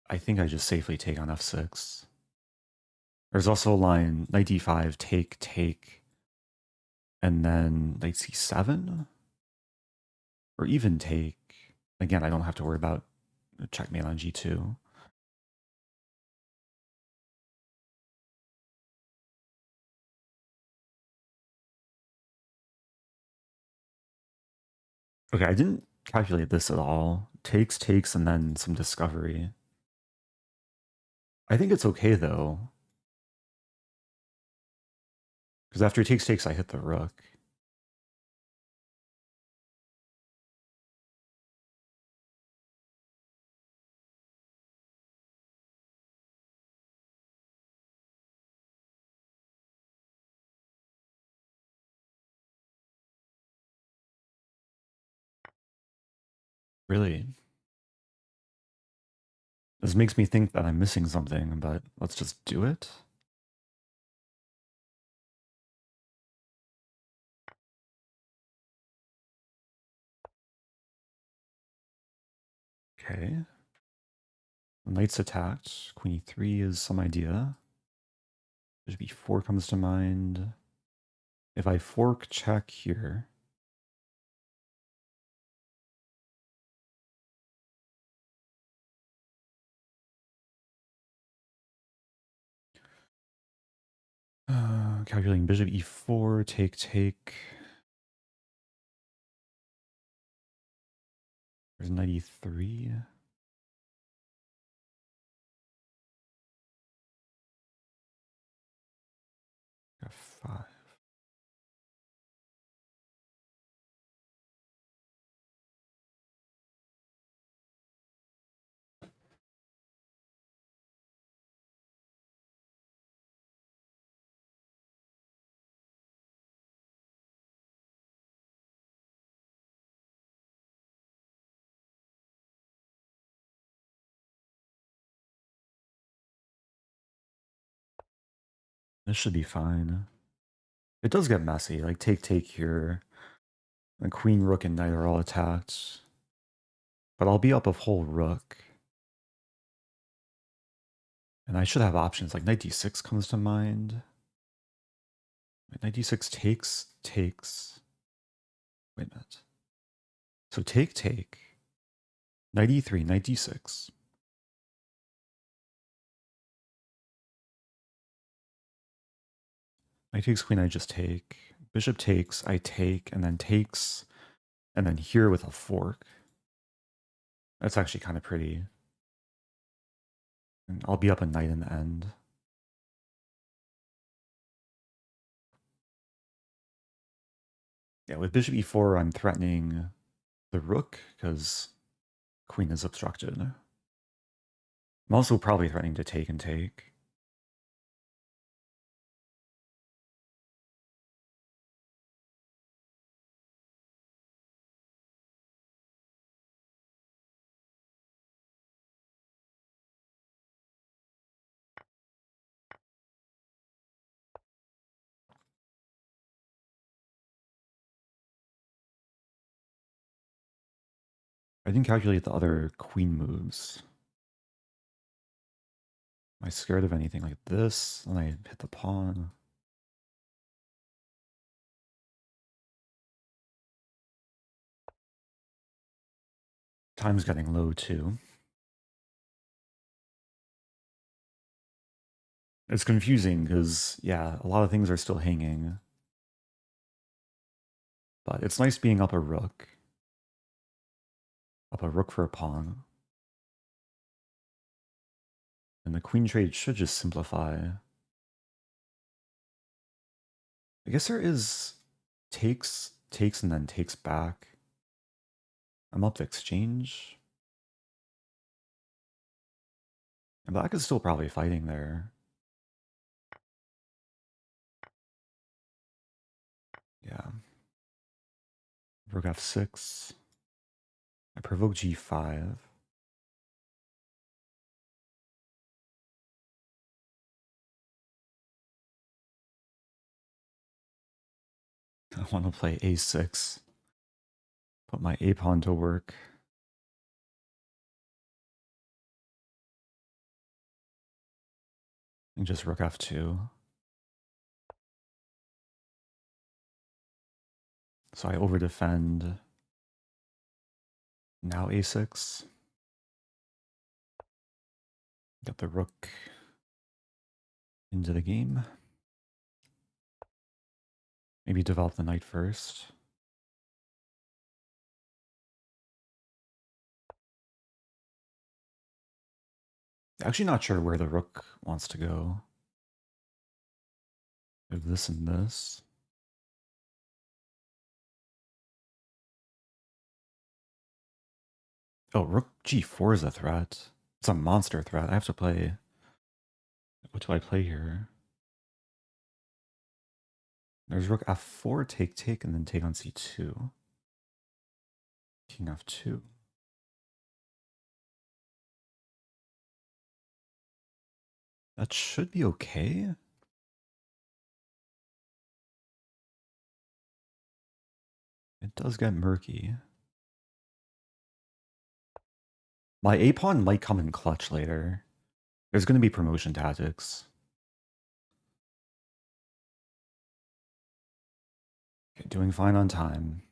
I think I just safely take on f6. There's also a line, knight d5, take, and then knight c7? Or even take. Again, I don't have to worry about checkmate on g2. Okay, I didn't calculate this at all. Takes, and then some discovery. I think it's okay, though. Because after takes, I hit the rook. Really? This makes me think that I'm missing something, but let's just do it. Okay. Knight's attacked. Queen e3 is some idea. Bishop e4 comes to mind. If I fork check here... calculating bishop e4, take. There's knight e3. F5. This should be fine. It does get messy, like take here. The queen, rook, and knight are all attacked. But I'll be up a whole rook. And I should have options, like knight d6 comes to mind. Knight d6 takes. Wait a minute. So take. Knight e3, knight d6. Knight takes queen, I just take. Bishop takes, I take, and then takes. And then here with a fork. That's actually kind of pretty. And I'll be up a knight in the end. Yeah, with bishop e4, I'm threatening the rook, because queen is obstructed. I'm also probably threatening to take and take. I didn't calculate the other queen moves. Am I scared of anything like this? And I hit the pawn. Time's getting low too. It's confusing because, yeah, a lot of things are still hanging. But it's nice being up a rook. Up a rook for a pawn. And the queen trade should just simplify. I guess there is takes, and then takes back. I'm up to exchange. And black is still probably fighting there. Yeah. Rook f6. I provoke g5. I want to play a6. Put my a pawn to work. And just rook f2. So I overdefend. Now a6. Get the rook into the game. Maybe develop the knight first. Actually not sure where the rook wants to go. If this and this. Oh, rook g4 is a threat. It's a monster threat. I have to play. What do I play here? There's rook f4, take, and then take on c2. King f2. That should be okay. It does get murky. My a-pawn might come in clutch later. There's going to be promotion tactics. Okay, doing fine on time.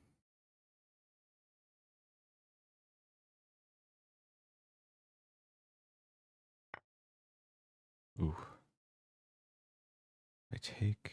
Ooh. I take.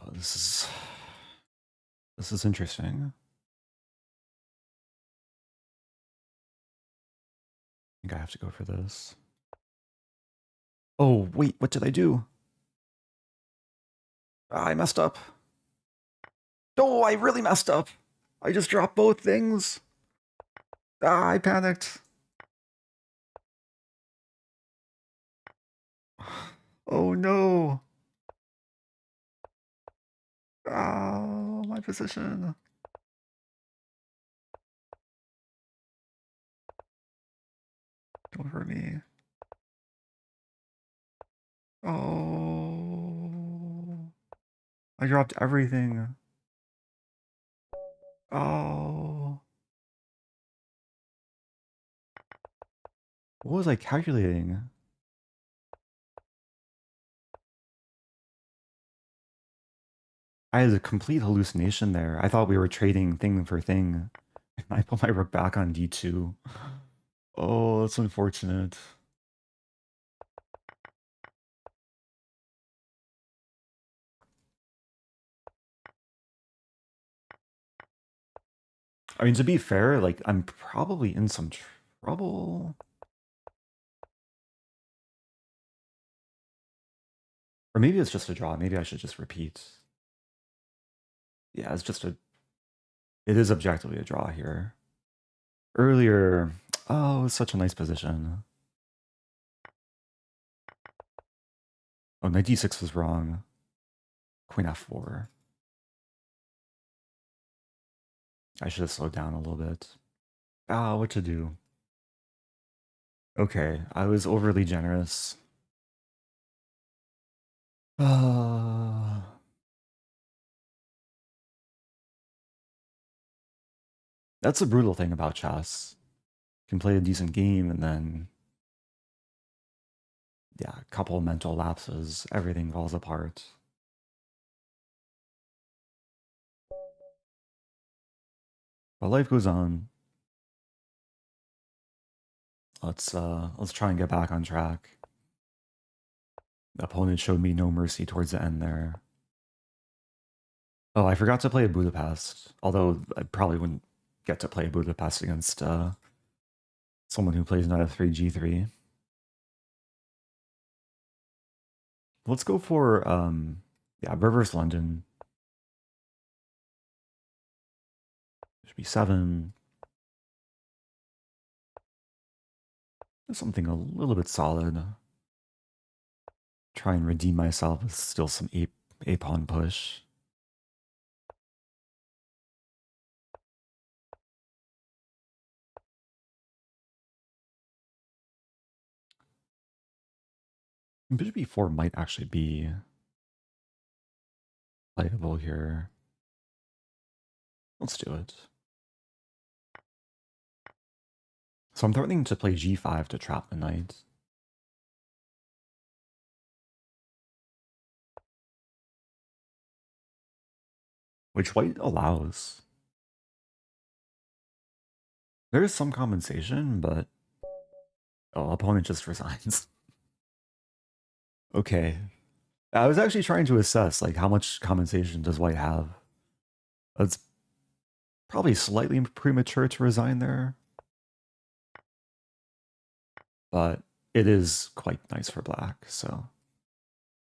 Oh, this is interesting. I think I have to go for this. Oh, wait, what did I do? Ah, I messed up. Oh, I really messed up. I just dropped both things. Ah, I panicked. Oh no. Oh, my position. Don't hurt me. Oh. I dropped everything. Oh. What was I calculating? I had a complete hallucination there. I thought we were trading thing for thing. And I put my rook back on d2. Oh, that's unfortunate. I mean, to be fair, like, I'm probably in some trouble. Or maybe it's just a draw. Maybe I should just repeat. Yeah, it's just a... It is objectively a draw here. Earlier, Oh, such a nice position. Oh, knight d6 was wrong. Queen f4. I should have slowed down a little bit. Ah, what to do? Okay, I was overly generous. That's the brutal thing about chess. You can play a decent game and then, yeah, a couple of mental lapses, everything falls apart. But life goes on. Let's try and get back on track. The opponent showed me no mercy towards the end there. Oh, I forgot to play a Budapest. Although I probably wouldn't get to play a Budapest against someone who plays knight f3, g3. Let's go for yeah, reverse London. Should be 7. Something a little bit solid. Try and redeem myself with still some a-pawn push. Bishop e4 might actually be playable here. Let's do it. So I'm threatening to play g5 to trap the knight. Which white allows. There is some compensation, but opponent just resigns. Okay. I was actually trying to assess like how much compensation does white have. It's probably slightly premature to resign there. But it is quite nice for black, so.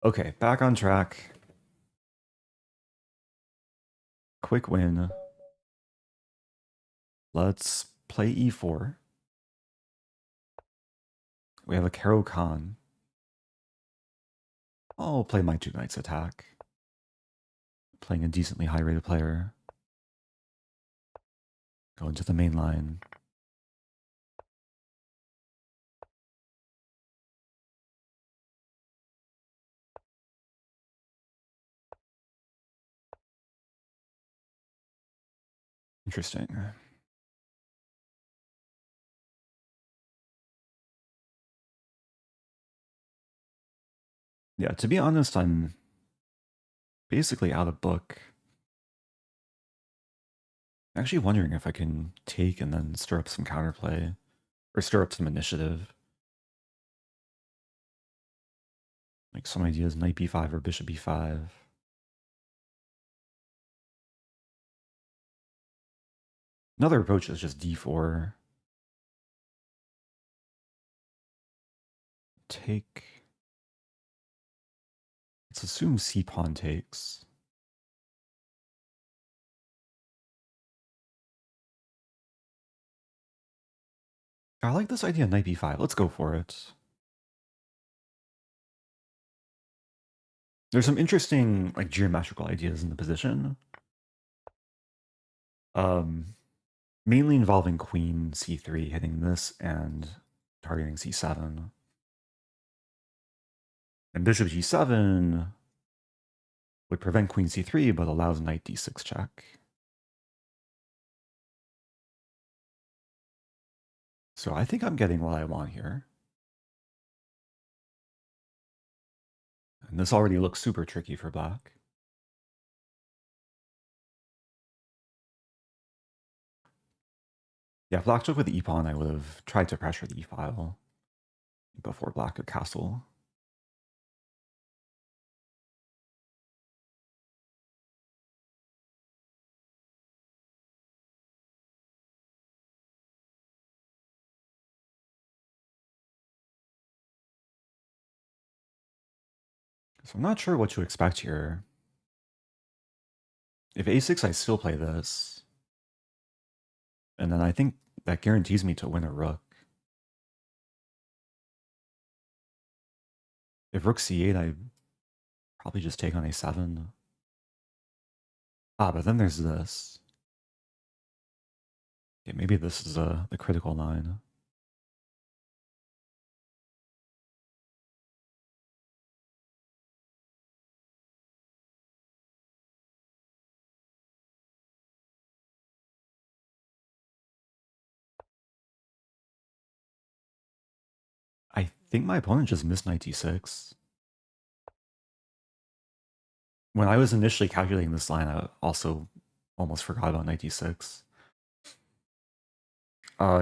Okay, back on track. Quick win. Let's play e4. We have a Caro-Kann. I'll play my 2 knights attack. Playing a decently high-rated player. Go into the main line. Interesting. Yeah, to be honest, I'm basically out of book. I'm actually wondering if I can take and then stir up some counterplay, or stir up some initiative. Like some ideas, knight b5 or bishop b5. Another approach is just d4. Take. Let's assume c-pawn takes. I like this idea, knight b5. Let's go for it. There's some interesting like geometrical ideas in the position. Mainly involving queen c3 hitting this and targeting c7. And bishop g7 would prevent queen c3 but allows knight d6 check. So I think I'm getting what I want here. And this already looks super tricky for black. Yeah, if black took with the e-pawn, I would have tried to pressure the e-file before black could castle. So I'm not sure what to expect here. If a6, I still play this. And then I think that guarantees me to win a rook. If rook c8, I probably just take on a7. Ah, but then there's this. Okay, maybe this is the critical line. I think my opponent just missed knight d6. When I was initially calculating this line, I also almost forgot about knight d6.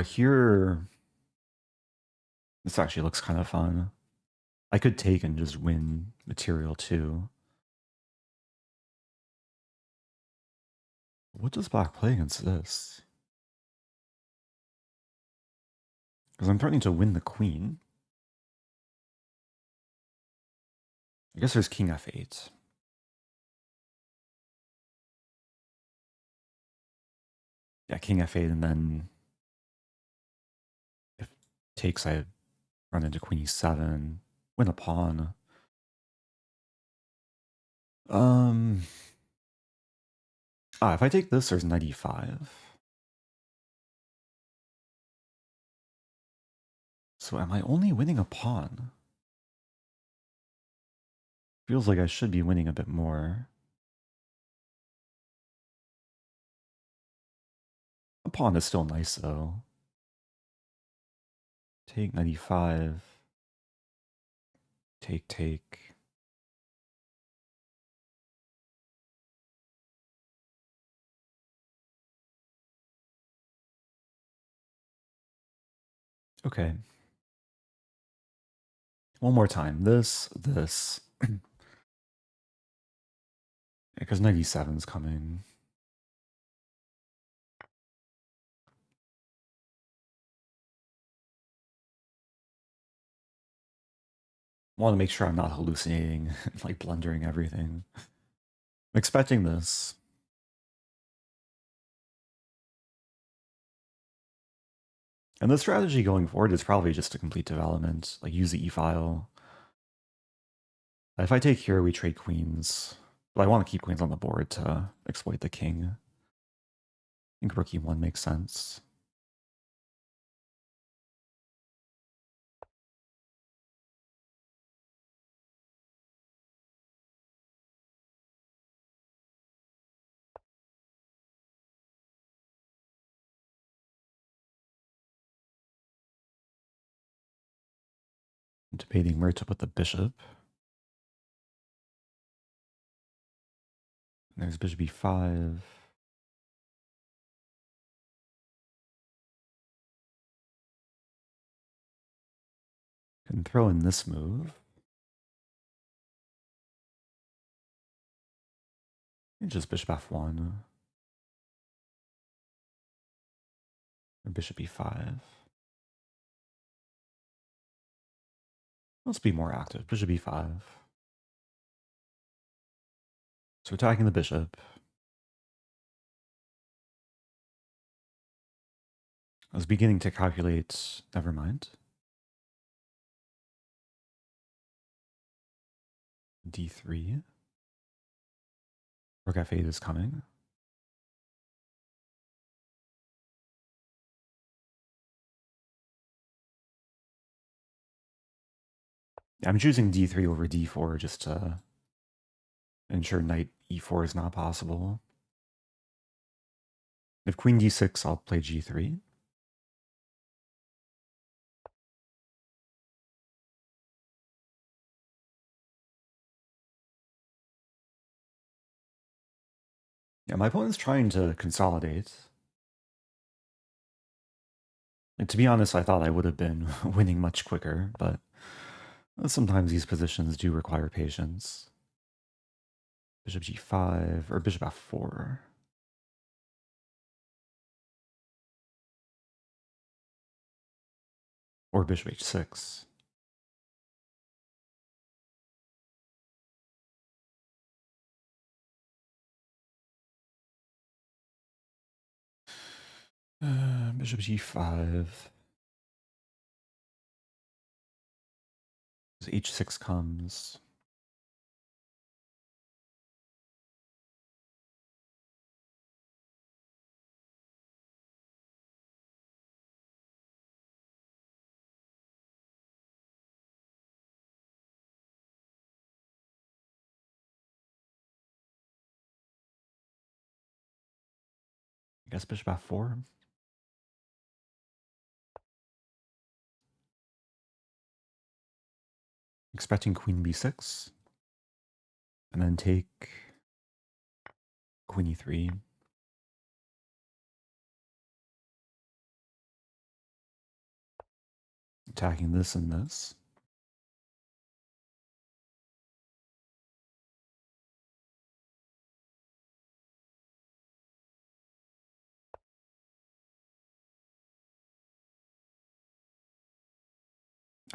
Here, this actually looks kind of fun. I could take and just win material too. What does black play against this? Because I'm threatening to win the queen. I guess there's king f8. Yeah, king f8, and then if takes, I run into queen e7, win a pawn. If I take this, there's knight e5. So am I only winning a pawn? Feels like I should be winning a bit more. A pawn is still nice, though. Take knight e5. Take. Okay. One more time. This. Because knight e7's coming. I want to make sure I'm not hallucinating, like blundering everything. I'm expecting this. And the strategy going forward is probably just to complete development, like use the e-file. If I take here, we trade queens. But I want to keep queens on the board to exploit the king. I think rook e1 makes sense. I'm debating where to put the bishop. There's bishop e5. Can throw in this move. And just bishop f1. Or bishop e5. Let's be more active. Bishop e5. So attacking the bishop. I was beginning to calculate. Never mind. d3. Rook f8 is coming. I'm choosing d3 over d4 just to ensure knight e4 is not possible. If queen d6, I'll play g3. Yeah, my opponent's trying to consolidate. And to be honest, I thought I would have been winning much quicker, but sometimes these positions do require patience. Bishop g5 or bishop f4. Or bishop h6. Bishop g5. As h6 comes. I guess bishop f4. Expecting queen b6. And then take queen e3. Attacking this and this.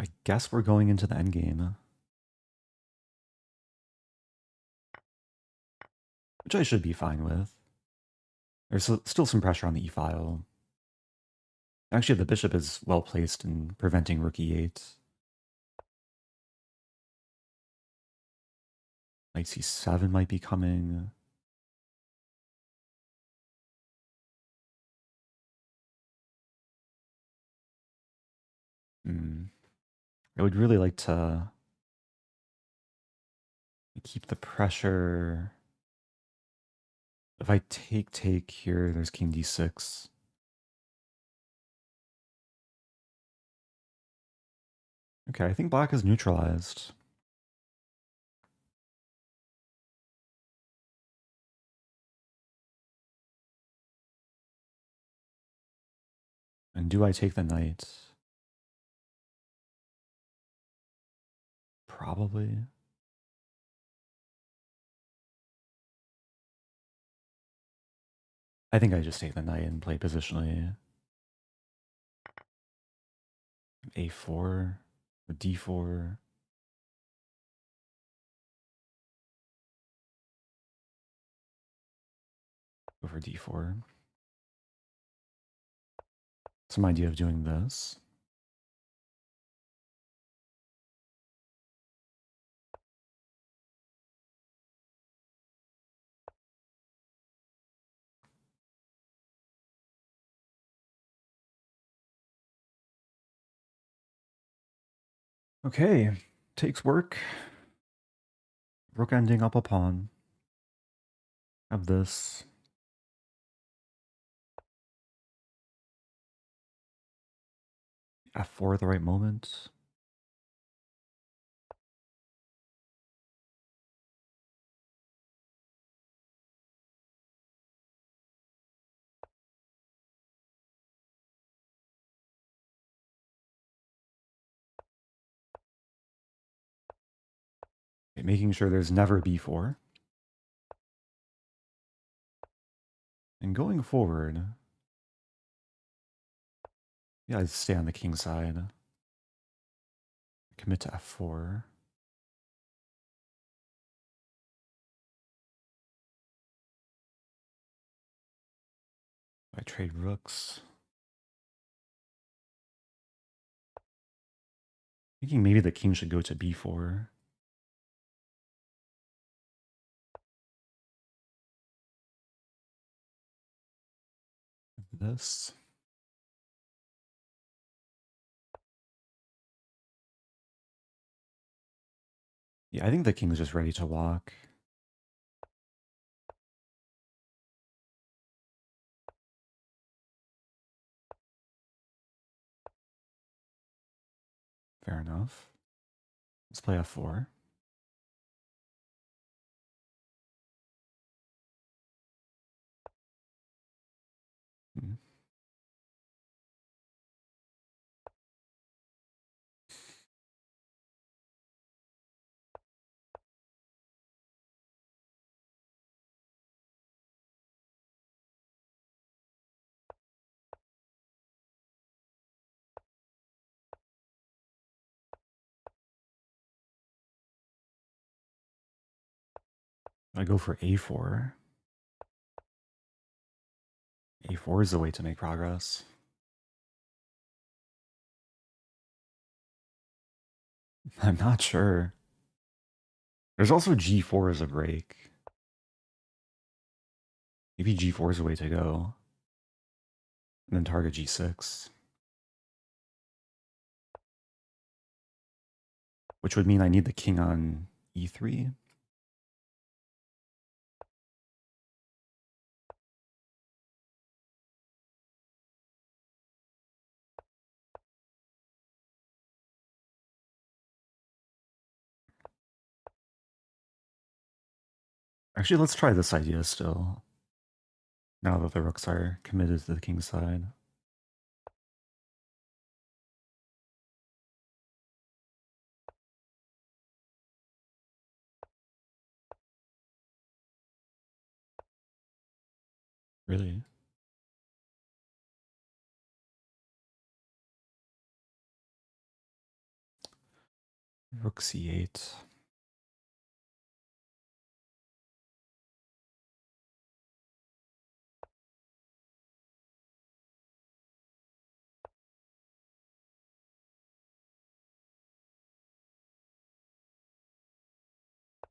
I guess we're going into the endgame. Which I should be fine with. There's still some pressure on the e-file. Actually, the bishop is well placed in preventing rook e8. Knight c7 might be coming. I would really like to keep the pressure. If I take here, there's king d6. Okay, I think black is neutralized. And do I take the knight? Probably. I think I just take the knight and play positionally. a4, or d4. Go for d4. Some idea of doing this. Okay, takes work. Rook ending up a pawn. Have this. f4 at the right moment. Okay, making sure there's never b4. And going forward, yeah, I'd stay on the king side. Commit to f4. I trade rooks. Thinking maybe the king should go to b4. This. Yeah, I think the king's just ready to walk. Fair enough. Let's play f4. I go for a4. a4 is the way to make progress. I'm not sure. There's also g4 as a break. Maybe g4 is the way to go. And then target g6. Which would mean I need the king on e3. Actually, let's try this idea still. Now that the rooks are committed to the king's side. Really? Rook c8.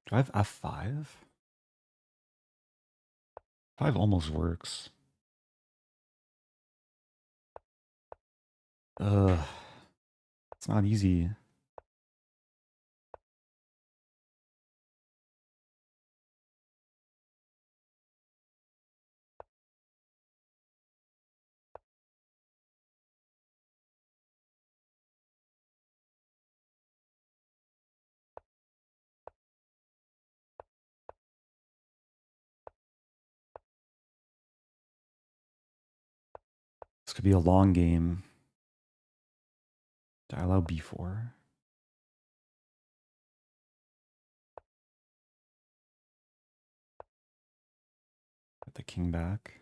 Do I have f5? 5 almost works. Ugh. It's not easy. This could be a long game. Do I allow b4? Get the king back.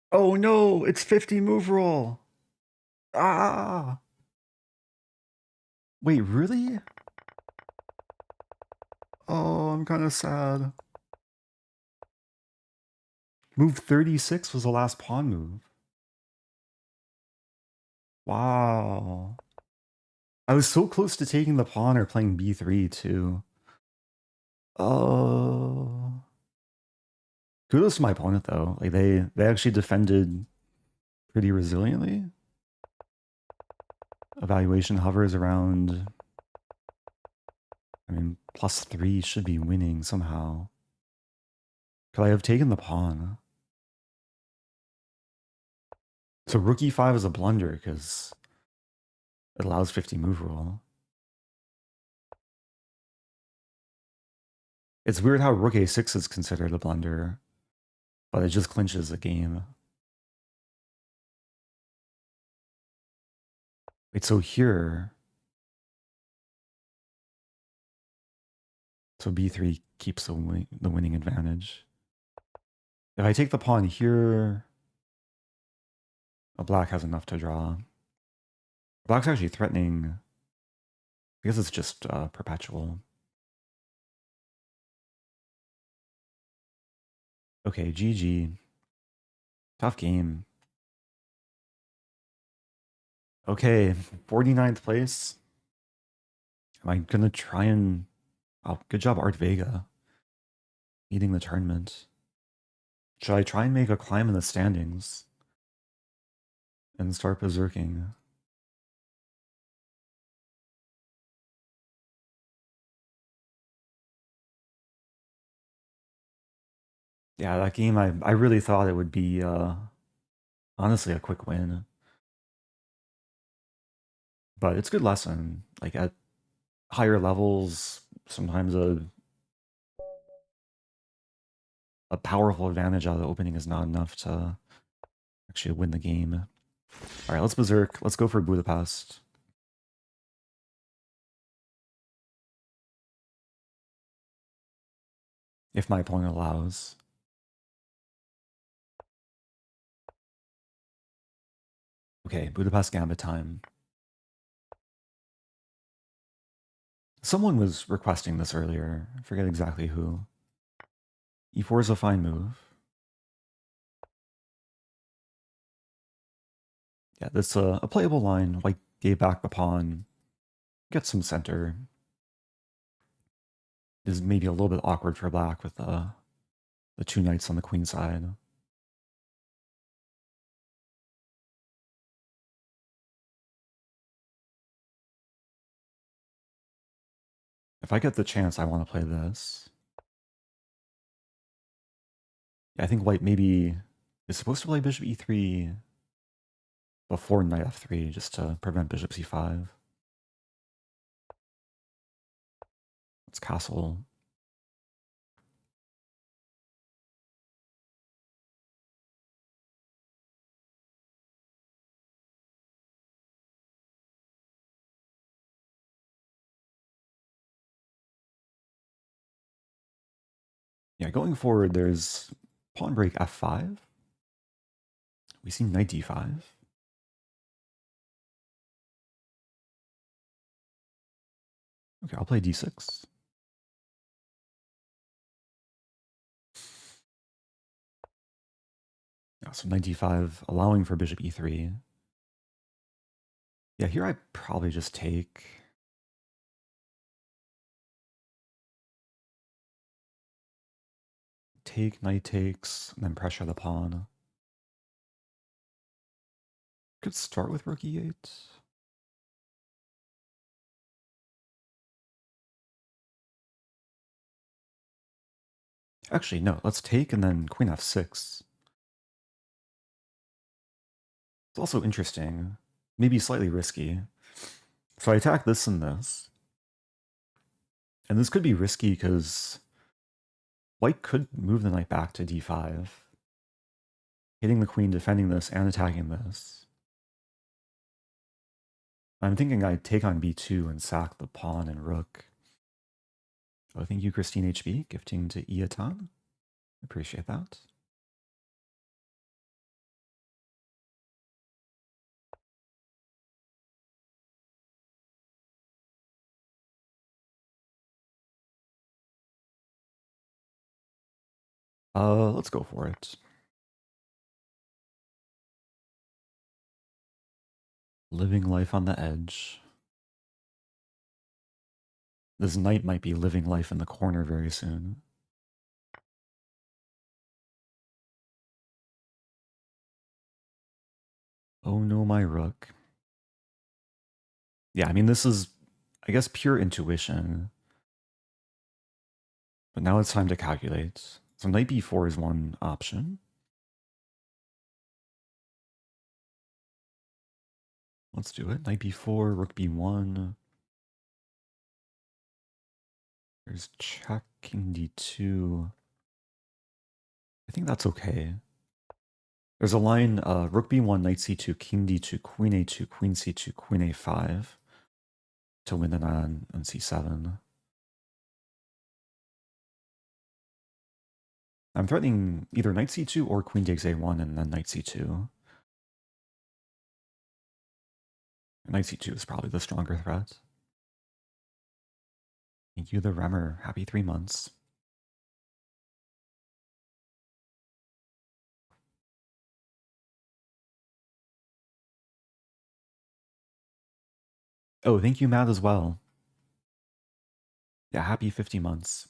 Oh no, it's 50 move roll. Ah. Wait, really? Oh, I'm kind of sad. Move 36 was the last pawn move. Wow. I was so close to taking the pawn or playing b3 too. Oh. Kudos to my opponent though. Like they actually defended pretty resiliently. Evaluation hovers around, I mean, +3 should be winning somehow. Could I have taken the pawn? So rook e5 is a blunder because it allows 50 move roll. It's weird how rook a6 is considered a blunder, but it just clinches the game. Wait, so here... So b3 keeps the winning advantage. If I take the pawn here, black has enough to draw. Black's actually threatening... I guess it's just perpetual. Okay, GG. Tough game. Okay, 49th place. Am I gonna try and... Oh, good job, Art Vega. Leading the tournament. Should I try and make a climb in the standings? And start berserking? Yeah, that game, I really thought it would be, honestly, a quick win. But it's a good lesson. Like, at higher levels, sometimes a powerful advantage out of the opening is not enough to actually win the game. All right, let's berserk. Let's go for Budapest. If my opponent allows. Okay, Budapest Gambit time. Someone was requesting this earlier. I forget exactly who. E4 is a fine move. Yeah, this a playable line. White gave back the pawn. Get some center. This is maybe a little bit awkward for black with the two knights on the queen side. If I get the chance, I want to play this. Yeah, I think white maybe is supposed to play bishop e3 before knight f3 just to prevent bishop c5. Let's castle. Yeah, going forward, there's pawn break f5. We see knight d5. Okay, I'll play d6. Yeah, so knight d5, allowing for bishop e3. Yeah, here I probably just take. Take, knight takes, and then pressure the pawn. Could start with rook e8. Actually, no, let's take and then queen f6. It's also interesting, maybe slightly risky. So I attack this and this. And this could be risky because white could move the knight back to d5. Hitting the queen, defending this, and attacking this. I'm thinking I'd take on b2 and sack the pawn and rook. Oh, thank you, Christine HB, gifting to Iatan. Appreciate that. Let's go for it. Living life on the edge. This knight might be living life in the corner very soon. Oh no, my rook. Yeah, I mean, this is, I guess, pure intuition. But now it's time to calculate. So knight b4 is one option. Let's do it. Knight b4, rook b1. There's check, king d2. I think that's okay. There's a line, rook b1, knight c2, king d2, queen a2, queen c2, queen a5 to win the knight on c7. I'm threatening either knight c2 or queen takes a1 and then knight c2. Knight c2 is probably the stronger threat. Thank you, the Remmer. Happy 3 months. Oh, thank you, Matt, as well. Yeah, happy 50 months.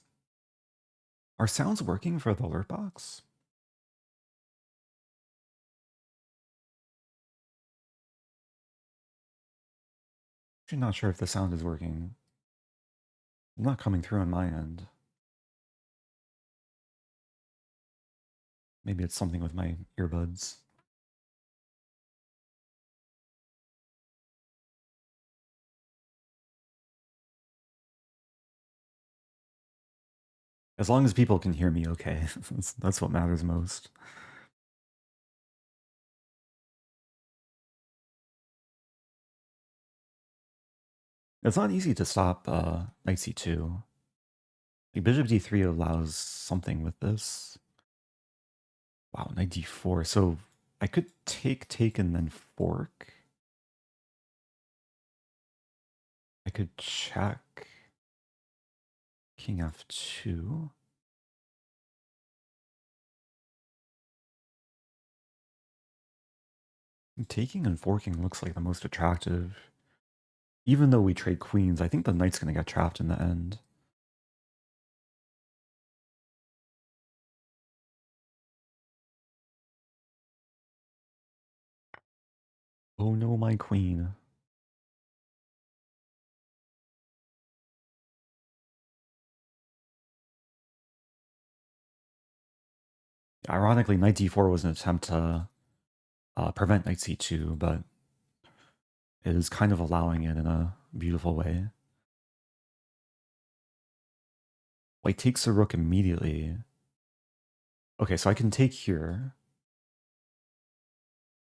Are sounds working for the alert box? Actually, not sure if the sound is working. Not coming through on my end. Maybe it's something with my earbuds. As long as people can hear me okay, that's what matters most. It's not easy to stop knight c2. Like bishop d3 allows something with this. Wow, knight d4. So I could take, and then fork. I could check. King f2. Taking and forking looks like the most attractive. Even though we trade queens, I think the knight's going to get trapped in the end. Oh no, my queen. Ironically, knight d4 was an attempt to prevent knight c2, but it is kind of allowing it in a beautiful way. White takes the rook immediately. Okay, so I can take here.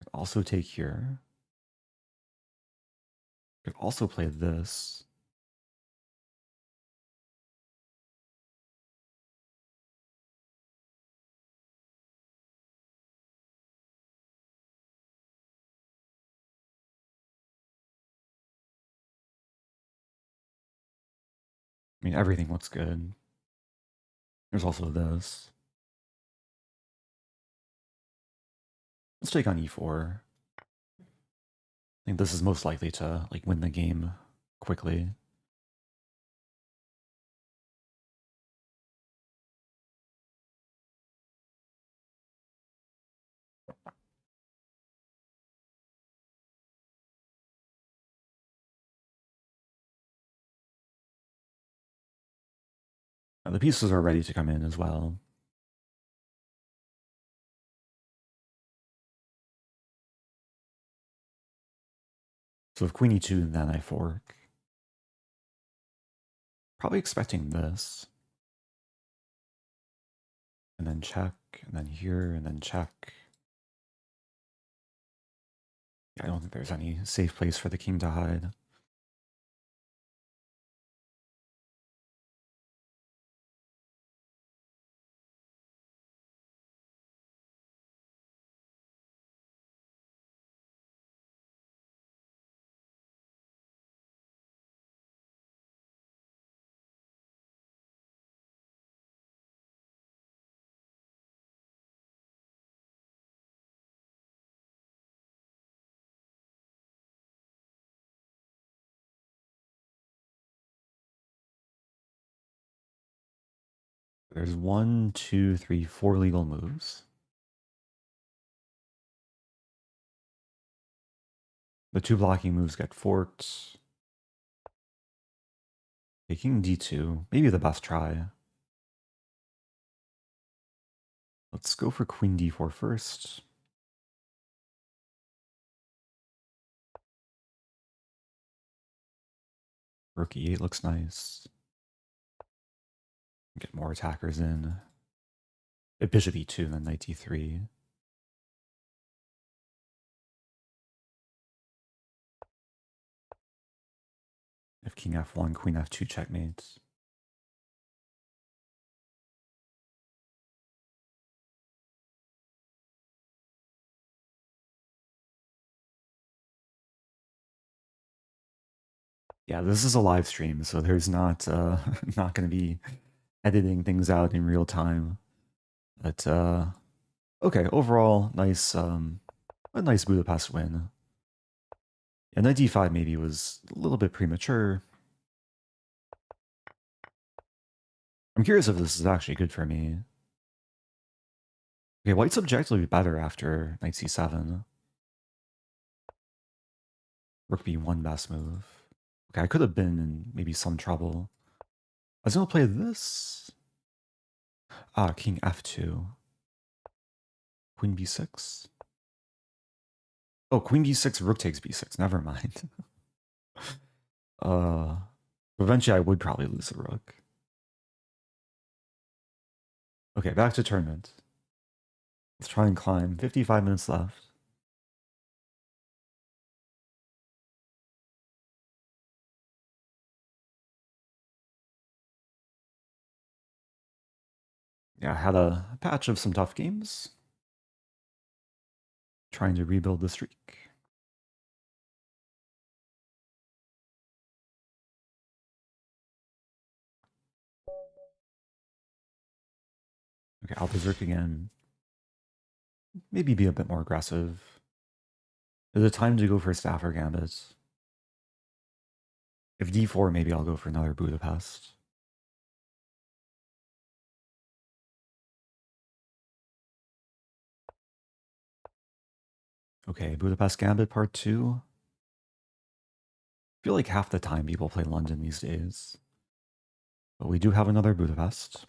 I can also take here. I could also play this. I mean, everything looks good. There's also this. Let's take on e4. I think this is most likely to like win the game quickly. Now, the pieces are ready to come in as well. So if queen e2, then I fork. Probably expecting this. And then check, and then here, and then check. Yeah, I don't think there's any safe place for the king to hide. There's 1, 2, 3, 4 legal moves. The 2 blocking moves get forked. Taking d2, maybe the best try. Let's go for queen d4 first. Rook e8 looks nice. Get more attackers in. If bishop e2, then knight d3. If king f1, queen f2 checkmates. Yeah, this is a live stream, so there's not not going to be editing things out in real time. But okay, overall, nice a nice Budapest win. And knight d5 maybe was a little bit premature. I'm curious if this is actually good for me. Okay, white's objectively better after knight c7. Rook b1 best move. Okay, I could have been in maybe some trouble. I was going to play this. Ah, king f2. Queen b6. Oh, queen b6, rook takes b6. Never mind. Eventually I would probably lose a rook. Okay, back to tournament. Let's try and climb. 55 minutes left. Yeah, I had a patch of some tough games. Trying to rebuild the streak. Okay, I'll berserk again. Maybe be a bit more aggressive. Is it time to go for staff or Gambit? If d4, maybe I'll go for another Budapest. Okay, Budapest Gambit Part 2. I feel like half the time people play London these days. But we do have another Budapest.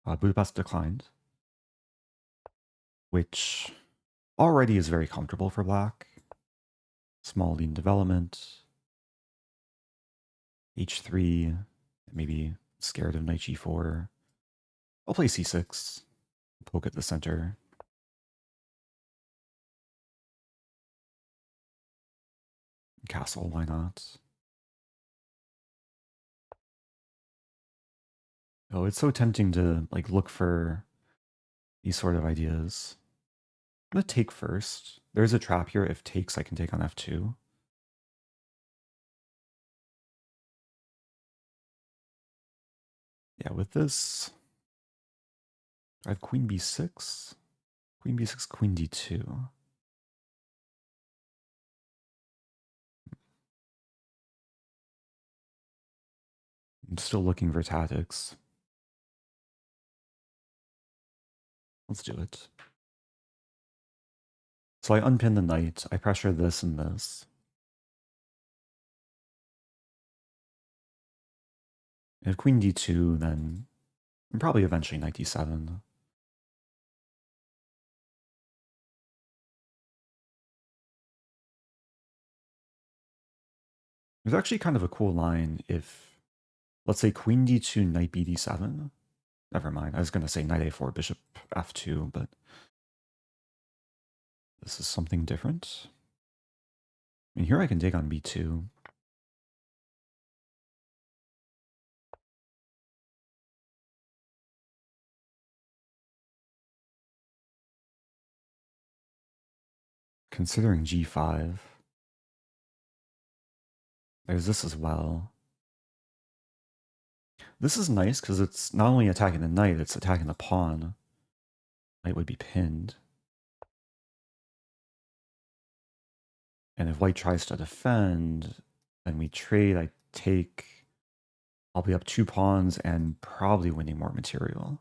Budapest declined. Which already is very comfortable for black. Small lead development. h3, maybe scared of knight g4. I'll play c6. Poke at the center. Castle, why not? Oh, it's so tempting to like look for these sort of ideas. I'm gonna take first. There's a trap here. If takes, I can take on f2. Yeah, with this, I have queen b6, queen b6, queen d2. I'm still looking for tactics. Let's do it. So I unpin the knight, I pressure this and this. If queen d2, then probably eventually knight d7. There's actually kind of a cool line if, let's say, queen d2, knight bd7. Never mind, I was going to say knight a4, bishop f2, but this is something different. I mean, here I can take on b2. Considering g5. There's this as well. This is nice because it's not only attacking the knight, it's attacking the pawn. Knight would be pinned. And if white tries to defend, then we trade, I take. I'll be up 2 pawns and probably winning more material.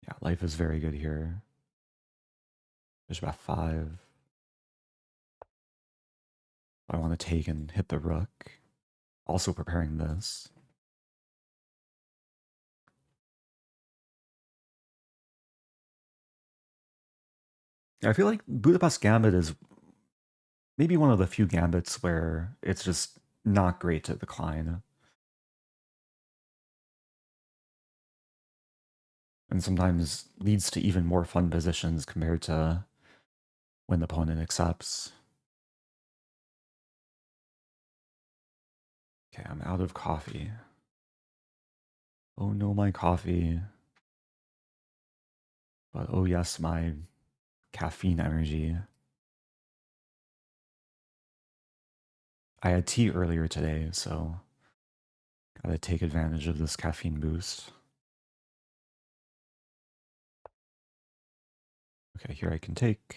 Yeah, life is very good here. Bishop f5. I want to take and hit the rook. Also preparing this. I feel like Budapest Gambit is maybe one of the few gambits where it's just not great to decline. And sometimes leads to even more fun positions compared to when the opponent accepts. Okay, I'm out of coffee. Oh no, my coffee. But oh yes, my caffeine energy. I had tea earlier today, so Gotta take advantage of this caffeine boost. Okay, here I can take.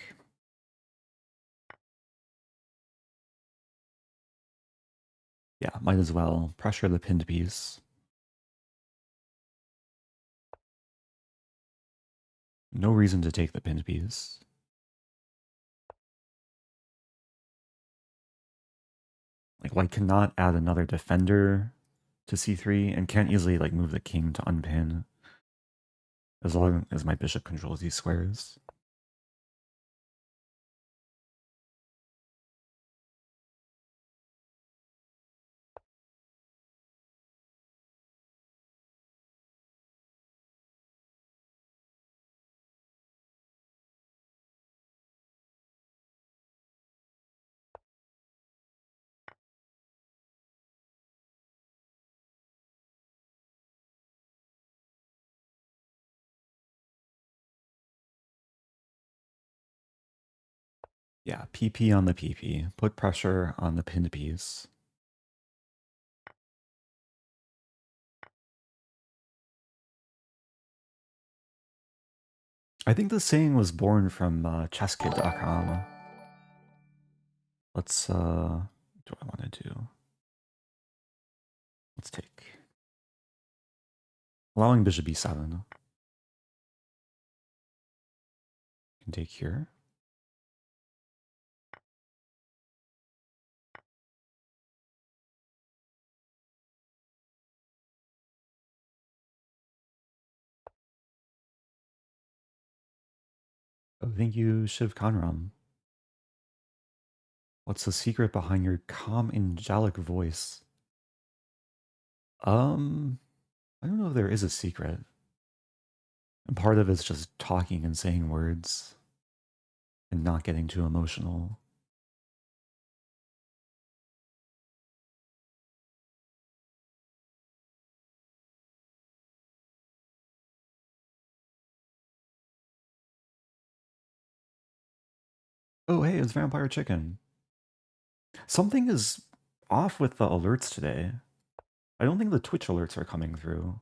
Yeah, might as well pressure the pinned piece. No reason to take the pinned piece. Like, white cannot add another defender to c3 and can't easily like move the king to unpin as long as my bishop controls these squares. Yeah, PP on the PP. Put pressure on the pinned piece. I think the saying was born from chesskid.com. Let's, what do I want to do? Let's take. Allowing bishop b7. Can take here. Oh, thank you, Shiv Kanram. What's the secret behind your calm, angelic voice? I don't know if there is a secret. And part of it's just talking and saying words and not getting too emotional. Oh, hey, it's Vampire Chicken. Something is off with the alerts today. I don't think the Twitch alerts are coming through.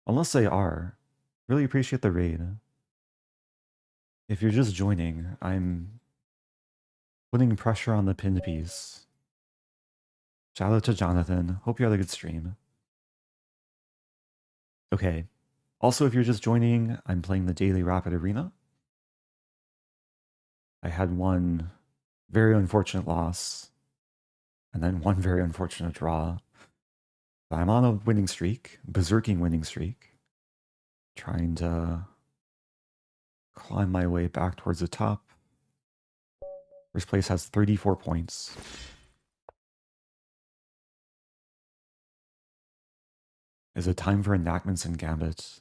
Unless they are. Really appreciate the raid. If you're just joining, I'm putting pressure on the pinned piece. Shout out to Jonathan. Hope you had a good stream. Okay. Also, if you're just joining, I'm playing the Daily Rapid Arena. I had one very unfortunate loss, and then one very unfortunate draw. But I'm on a winning streak, berserking winning streak. Trying to climb my way back towards the top. First place has 34 points. Is it time for enactments in Gambit?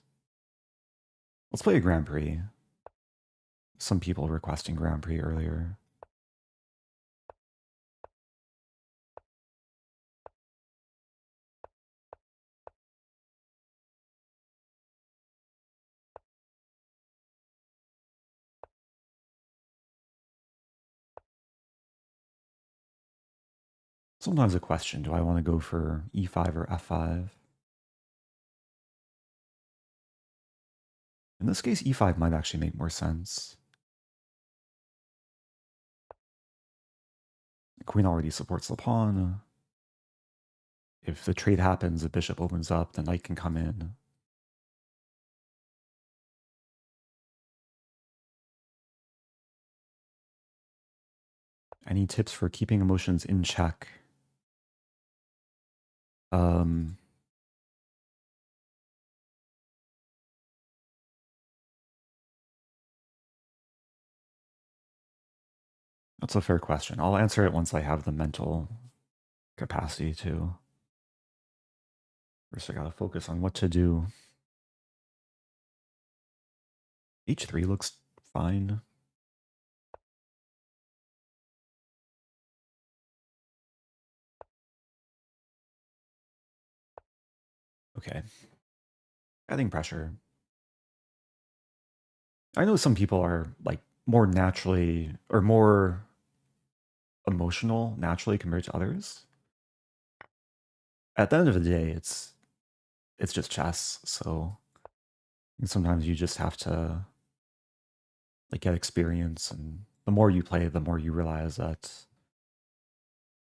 Let's play a Grand Prix. Some people requesting Grand Prix earlier. Sometimes a question, do I want to go for e5 or f5? In this case, e5 might actually make more sense. The queen already supports the pawn. If the trade happens, the bishop opens up, the knight can come in. Any tips for keeping emotions in check? That's a fair question. I'll answer it once I have the mental capacity to. First, I gotta focus on what to do. H3 looks fine. Okay. Adding pressure. I know some people are like more naturally or more emotional naturally compared to others. at the end of the day, it's just chess. So sometimes you just have to like get experience, and the more you play, the more you realize that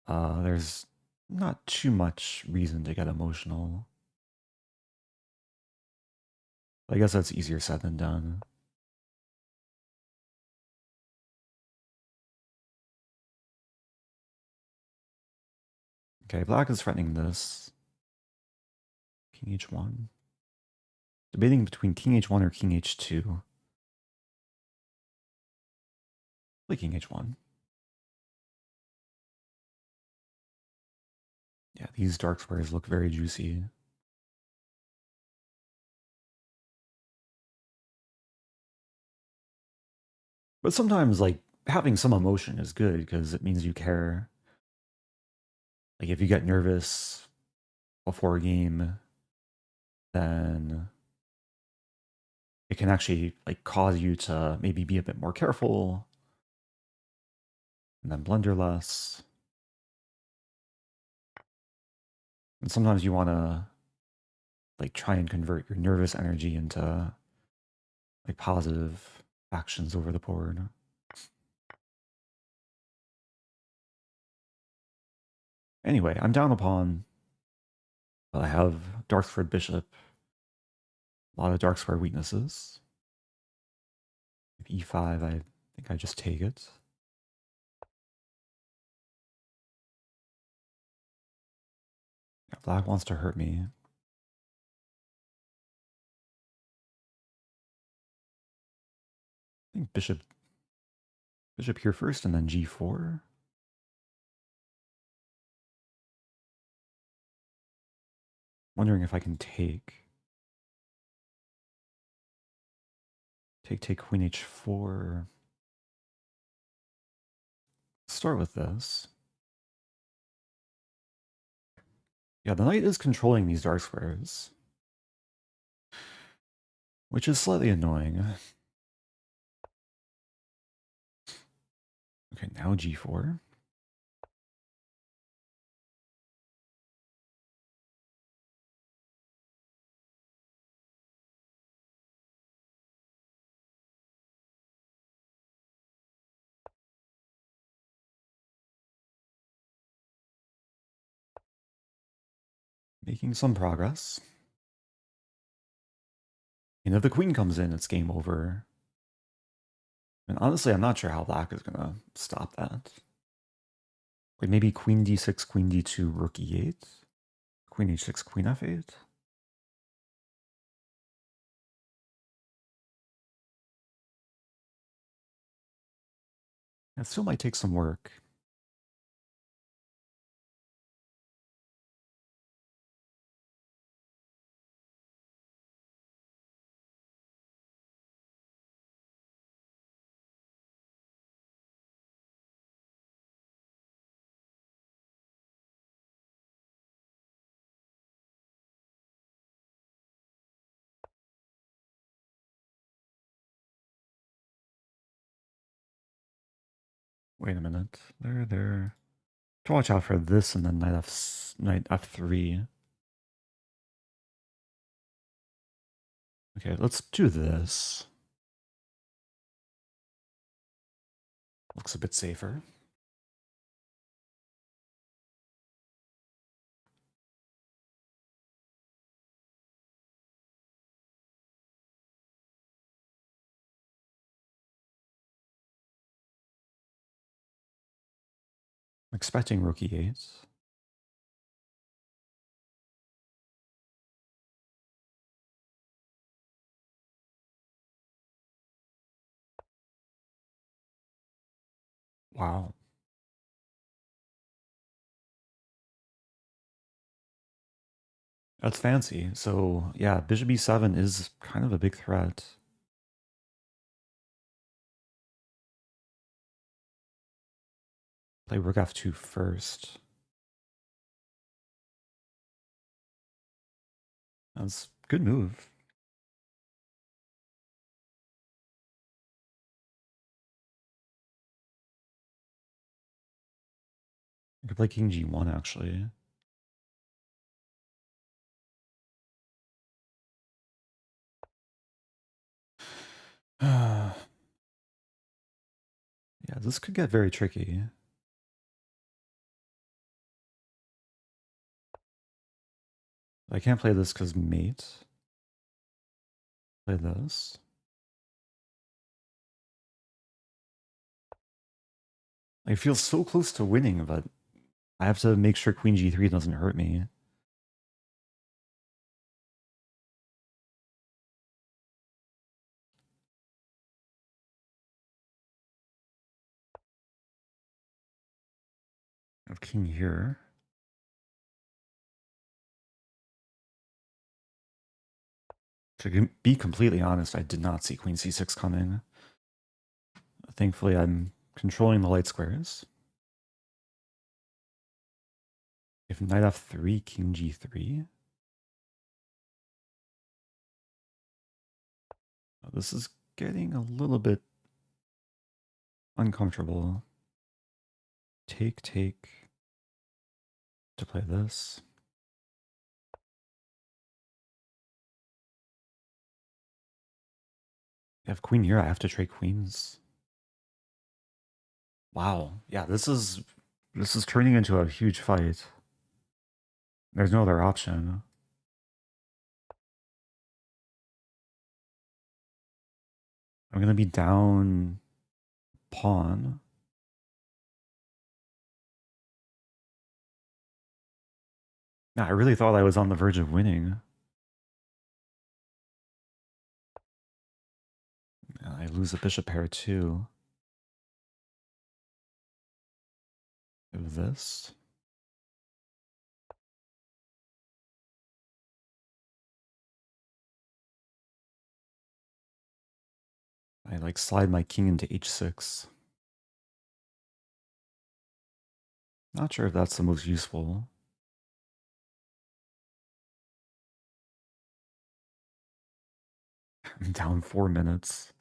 there's not too much reason to get emotional. I guess that's easier said than done. Okay, black is threatening this. King h1. Debating between king h1 or king h2. Play king h1. Yeah, these dark squares look very juicy. But sometimes, like, having some emotion is good because it means you care. Like, if you get nervous before a game, then it can actually, like, cause you to maybe be a bit more careful and then blunder less. And sometimes you want to, like, try and convert your nervous energy into, like, positive actions over the board. Anyway, I'm down a pawn. I have dark squared bishop. A lot of dark square weaknesses. E5, I think I just take it. Yeah, black wants to hurt me. I think bishop here first and then g4. Wondering if I can take. Take queen h4. Start with this. Yeah, the knight is controlling these dark squares, which is slightly annoying. Okay, now g4. Making some progress. If the queen comes in, it's game over. And honestly, I'm not sure how black is going to stop that. Like maybe queen d6, queen d2, rook e8, queen h6, queen f8. That still might take some work. Wait a minute. There. To watch out for this and then knight f3. Okay, let's do this. Looks a bit safer. I'm expecting rook e8. Wow. That's fancy. So yeah, bishop e7 is kind of a big threat. Play rook f2 first. That's a good move. I could play king g1 actually. Yeah, this could get very tricky. I can't play this because mate. Play this. I feel so close to winning, but I have to make sure queen g3 doesn't hurt me. I have king here. To be completely honest, I did not see queen c6 coming. Thankfully, I'm controlling the light squares. If knight f3, king g3. Oh, this is getting a little bit uncomfortable. Take to play this. I have queen here, I have to trade queens. Wow. Yeah, this is turning into a huge fight. There's no other option. I'm gonna be down pawn. Yeah, I really thought I was on the verge of winning. I lose a bishop pair too. Do this. I like slide my king into h6. Not sure if that's the most useful. I'm down 4 minutes.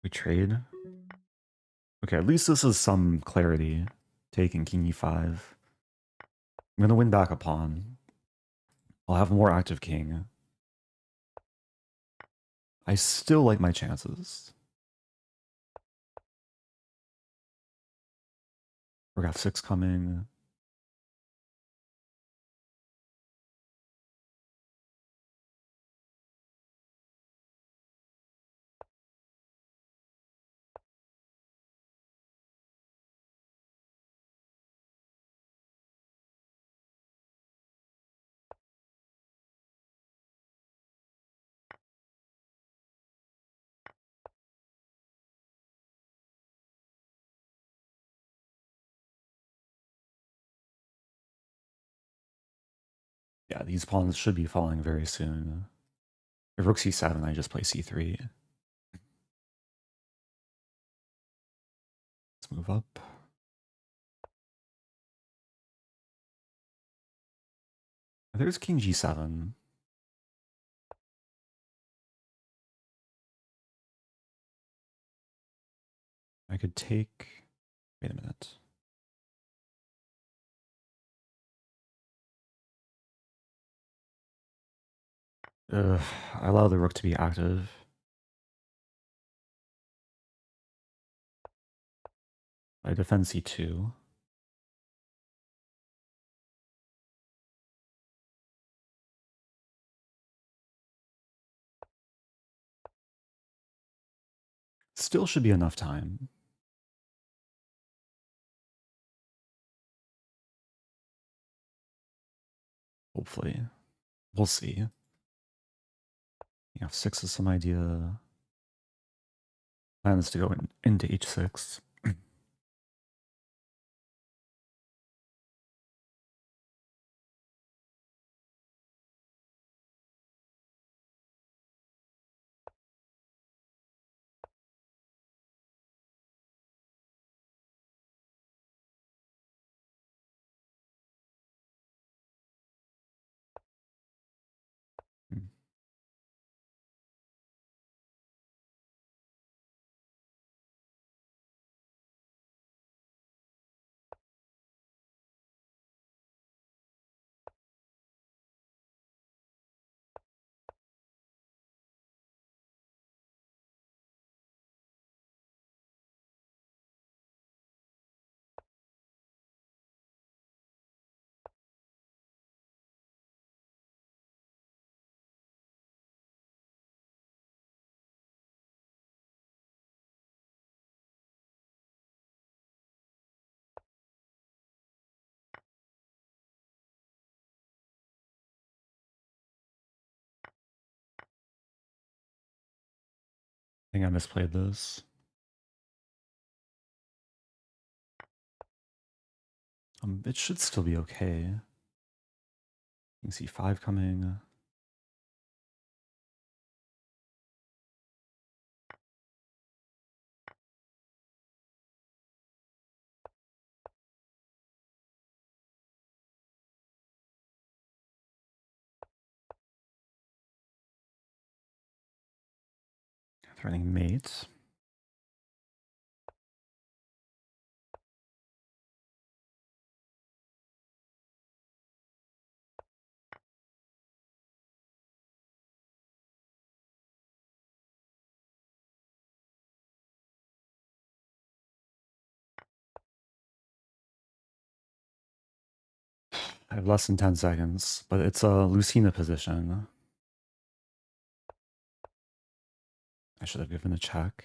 We trade. Okay, at least this is some clarity. Taking king e5. I'm gonna win back a pawn. I'll have more active king. I still like my chances. Rook f6 coming. Yeah, these pawns should be falling very soon. If rook c7, I just play c3. Let's move up. There's king g7. I could take... Wait a minute. I allow the rook to be active. I defend c2. Still should be enough time. Hopefully. We'll see. Yeah, f6 is some idea. Plan is to go into h6. think I misplayed this. It should still be okay. King c5 coming. Threatening mate. I have less than 10 seconds, but it's a Lucina position. I should have given a check.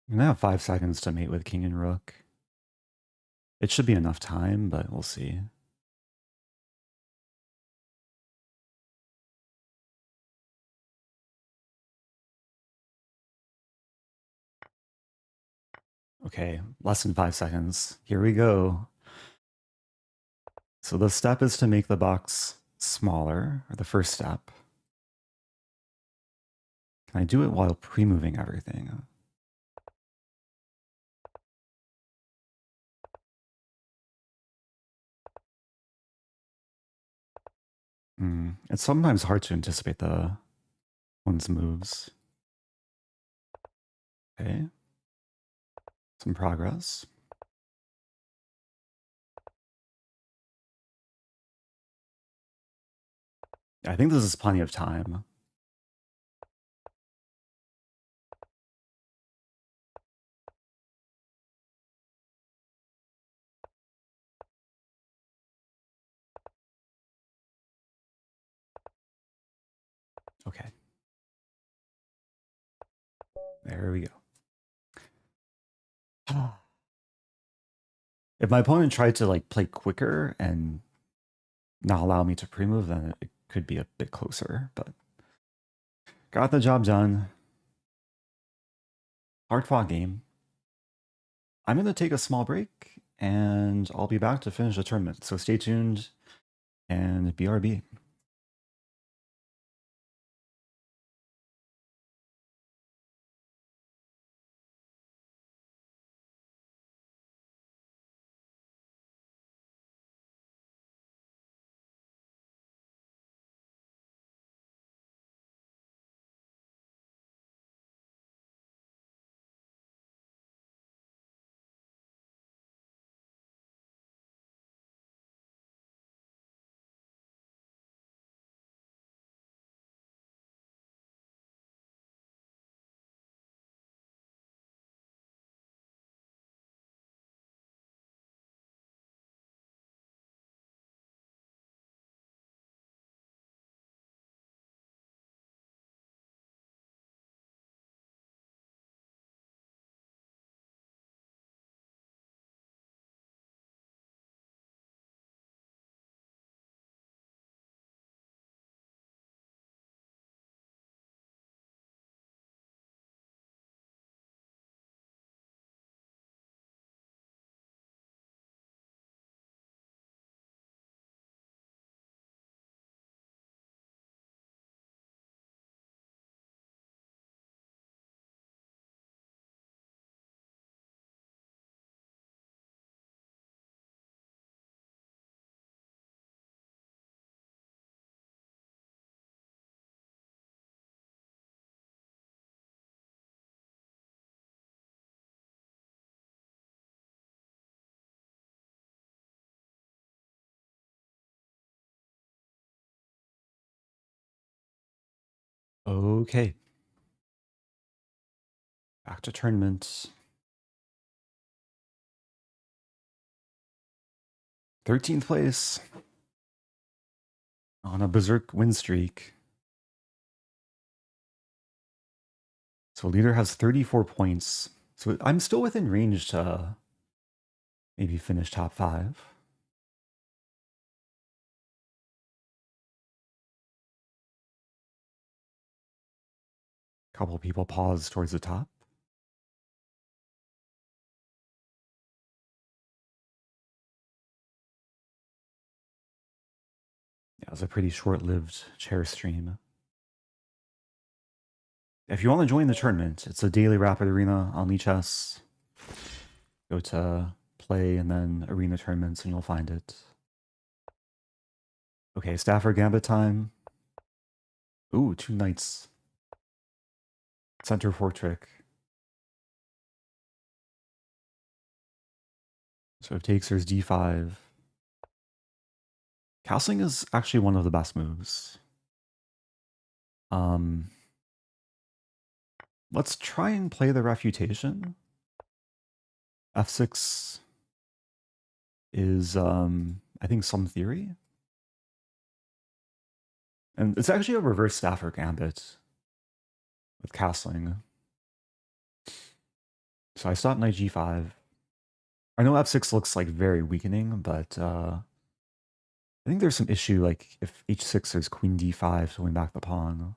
I'm gonna have 5 seconds to mate with king and rook. It should be enough time, but we'll see. Okay, less than 5 seconds. Here we go. So the step is to make the box smaller, or the first step. Can I do it while pre-moving everything? It's sometimes hard to anticipate one's moves. Okay. Some progress. I think this is plenty of time. Okay. There we go. If my opponent tried to like play quicker and not allow me to pre-move, then it could be a bit closer, but got the job done. Hard fought game. I'm going to take a small break and I'll be back to finish the tournament. So stay tuned and BRB. Okay. Back to tournament. 13th place. On a berserk win streak. So leader has 34 points. So I'm still within range to maybe finish top 5. Couple people pause towards the top. Yeah, it was a pretty short-lived chair stream. If you want to join the tournament, it's a daily rapid arena on Lichess. Go to play and then arena tournaments and you'll find it. Okay, Stafford Gambit time. Ooh, 2 knights. Center 4 trick. So if takes, there's d5. Castling is actually one of the best moves. Let's try and play the refutation. f6 is, I think, some theory. And it's actually a reverse Stafford Gambit with castling. So I stop knight g5. I know f6 looks like very weakening, but I think there's some issue, like if h6 there's queen d5 to win back the pawn.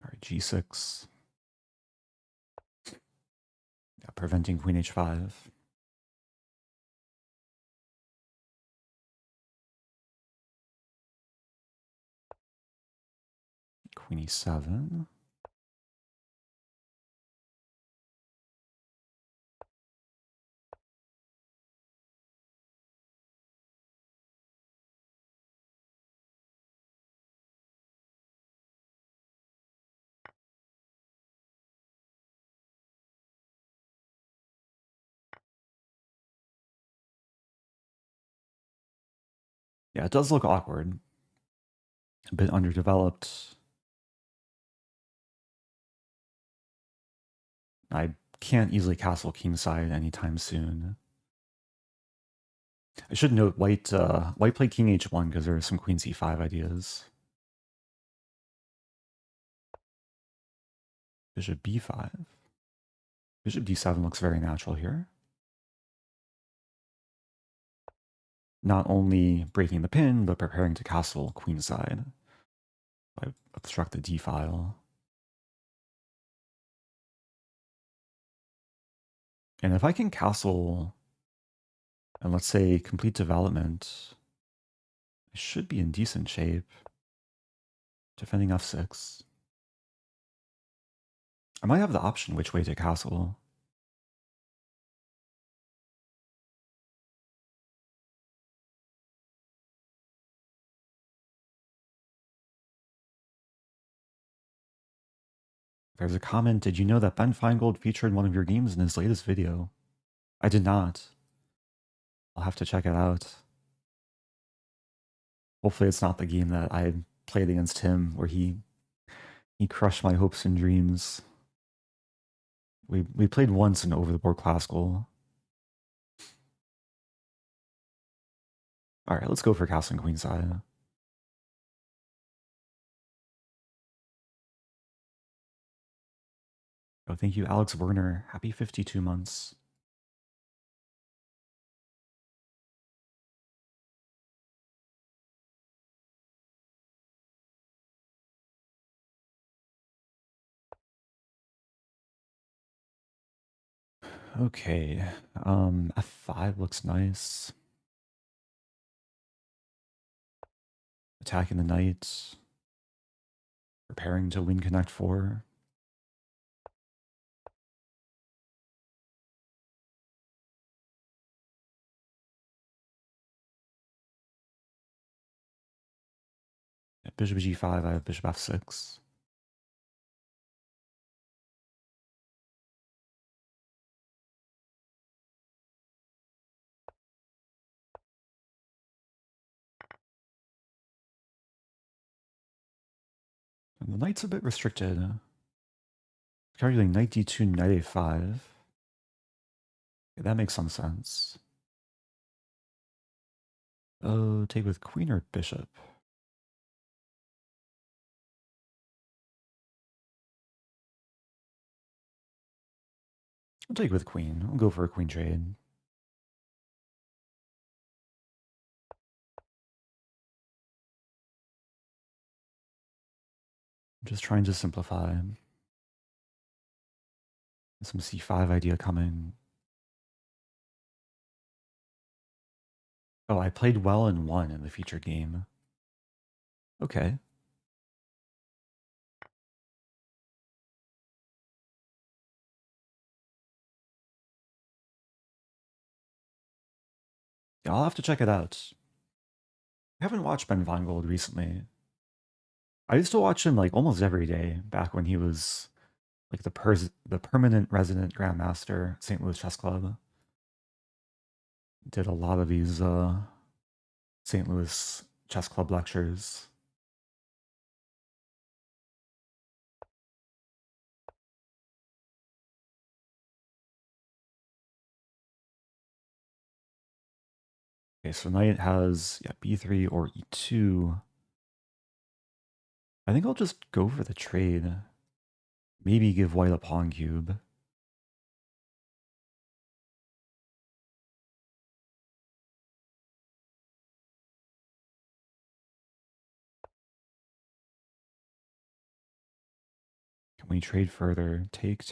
All right, g6. Yeah, preventing queen h5. Queen e7. Yeah, it does look awkward. A bit underdeveloped. I can't easily castle kingside anytime soon. I should note white played king h1 because there are some queen c5 ideas. Bishop b5. Bishop d7 looks very natural here. Not only breaking the pin, but preparing to castle queenside. I obstruct the d file. And if I can castle, and let's say complete development, I should be in decent shape. Defending f6. I might have the option which way to castle. There's a comment, did you know that Ben Feingold featured one of your games in his latest video? I did not. I'll have to check it out. Hopefully it's not the game that I played against him where he crushed my hopes and dreams. We played once in Over the Board Classical. Alright, let's go for castling queenside. Oh, thank you, Alex Werner. Happy 52 months. Okay, f5 looks nice. Attacking the knight. Preparing to win connect 4. At bishop g5, I have bishop f6. And the knight's a bit restricted. Calculating knight d2, knight a5. Okay, that makes some sense. Oh, take with queen or bishop? I'll take with queen. I'll go for a queen trade. I'm just trying to simplify. Some c5 idea coming. Oh, I played well and won in the featured game. Okay. Yeah, I'll have to check it out. I haven't watched Ben Weingold recently. I used to watch him like almost every day back when he was like the permanent resident grandmaster at St. Louis Chess Club. Did a lot of these St. Louis Chess Club lectures. Okay, so knight has b3 or e2. I think I'll just go for the trade. Maybe give white a pawn cube. Can we trade further? Take.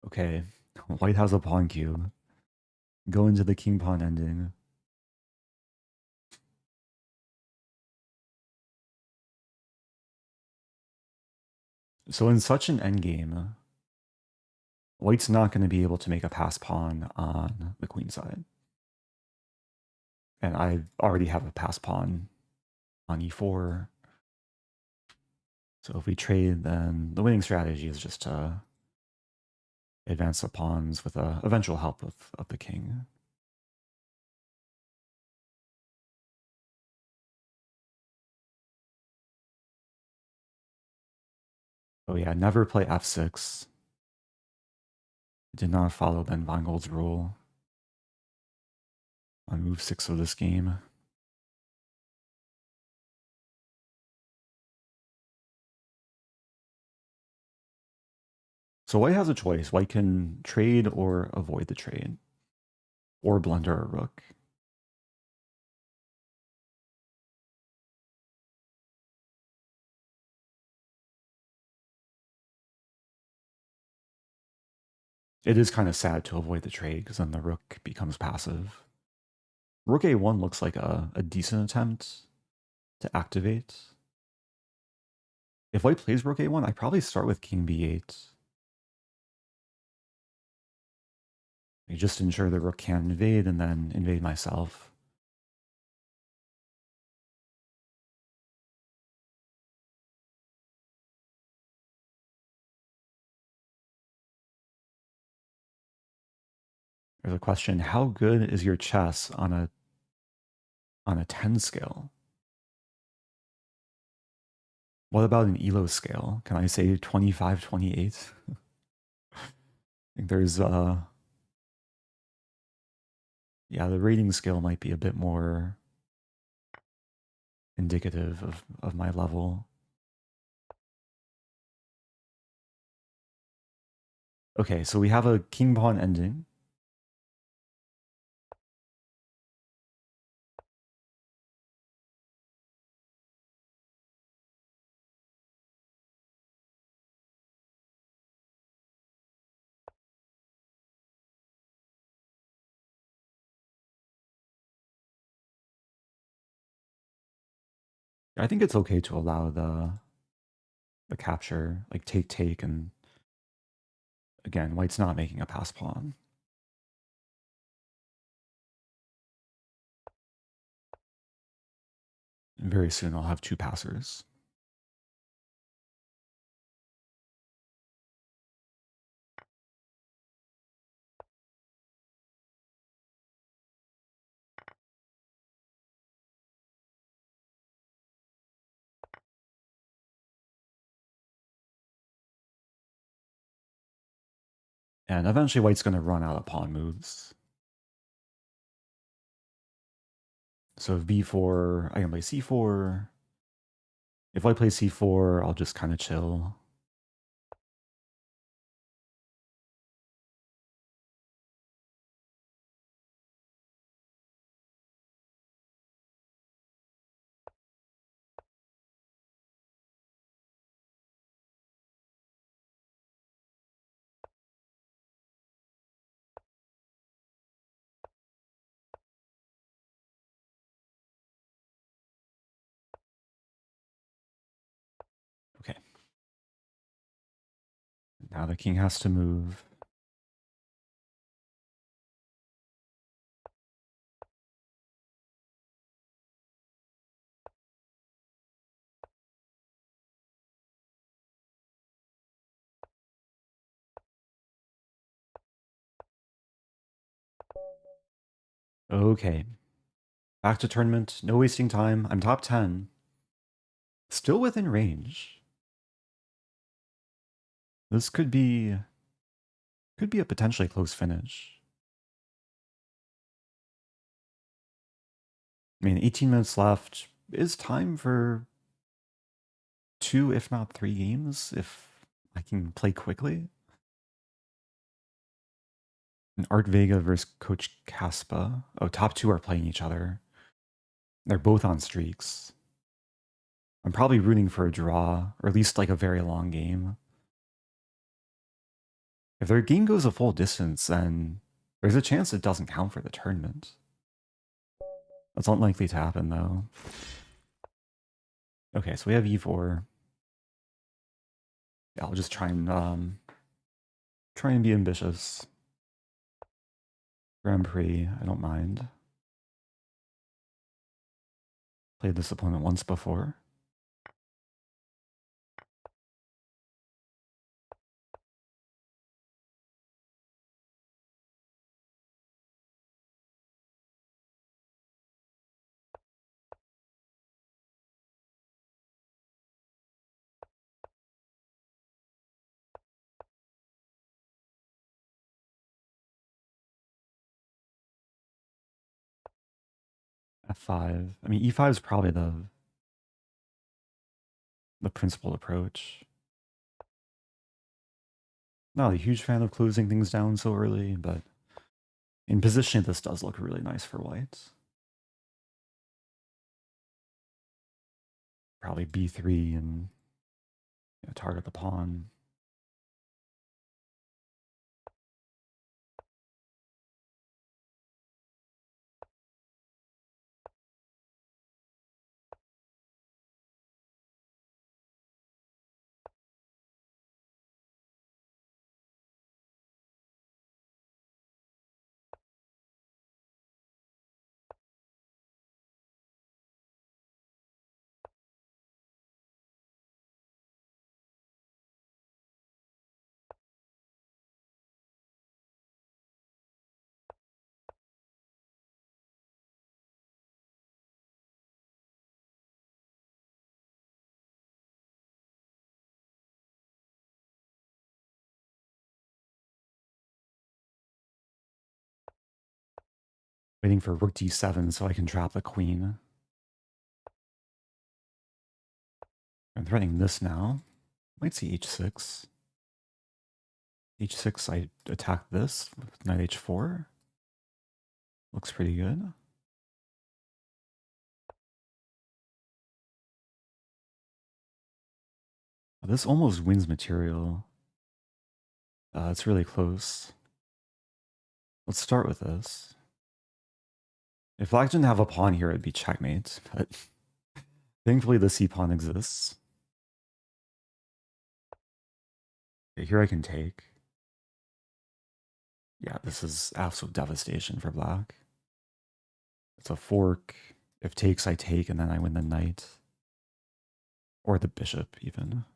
Okay, white has a pawn cube. Go into the king pawn ending. So in such an endgame, white's not going to be able to make a pass pawn on the queen side. And I already have a pass pawn on e4. So if we trade, then the winning strategy is just to advance the pawns with eventual help of the king. Oh yeah, never play f6. Did not follow Ben Weingold's rule on move 6 of this game. So white has a choice. White can trade or avoid the trade, or blunder a rook. It is kind of sad to avoid the trade because then the rook becomes passive. Rook a1 looks like a decent attempt to activate. If white plays rook a1, I probably start with king b8. I just ensure the rook can't invade and then invade myself. There's a question, how good is your chess on a 10 scale? What about an ELO scale? Can I say 25, 28? I think there's yeah, the rating scale might be a bit more indicative of my level. Okay, so we have a king pawn ending. I think it's okay to allow the capture, like take, and again, white's not making a pass pawn. And very soon I'll have two passers. And eventually white's going to run out of pawn moves. So if b4, I can play c4. If white plays c4, I'll just kind of chill. Okay. Now the king has to move. Okay. Back to tournament. No wasting time. I'm top 10. Still within range. This could be a potentially close finish. I mean, 18 minutes left is time for 2, if not 3 games, if I can play quickly. And Art Vega versus Coach Kaspa. Oh, top 2 are playing each other. They're both on streaks. I'm probably rooting for a draw, or at least like a very long game. If their game goes a full distance, then there's a chance it doesn't count for the tournament. That's unlikely to happen, though. Okay, so we have e4. Yeah, I'll just try and be ambitious. Grand Prix, I don't mind. Played this opponent once before. F5. I mean, e5 is probably the principal approach. Not a huge fan of closing things down so early, but in position, this does look really nice for white. Probably b3 and target the pawn. Waiting for rook d7 so I can trap the queen. I'm threatening this now. Might see h6. h6, I attack this with knight h4. Looks pretty good. This almost wins material. It's really close. Let's start with this. If black didn't have a pawn here, it'd be checkmate, but thankfully the c-pawn exists. Okay, here I can take. Yeah, this is absolute devastation for black. It's a fork. If takes, I take, and then I win the knight. Or the bishop, even.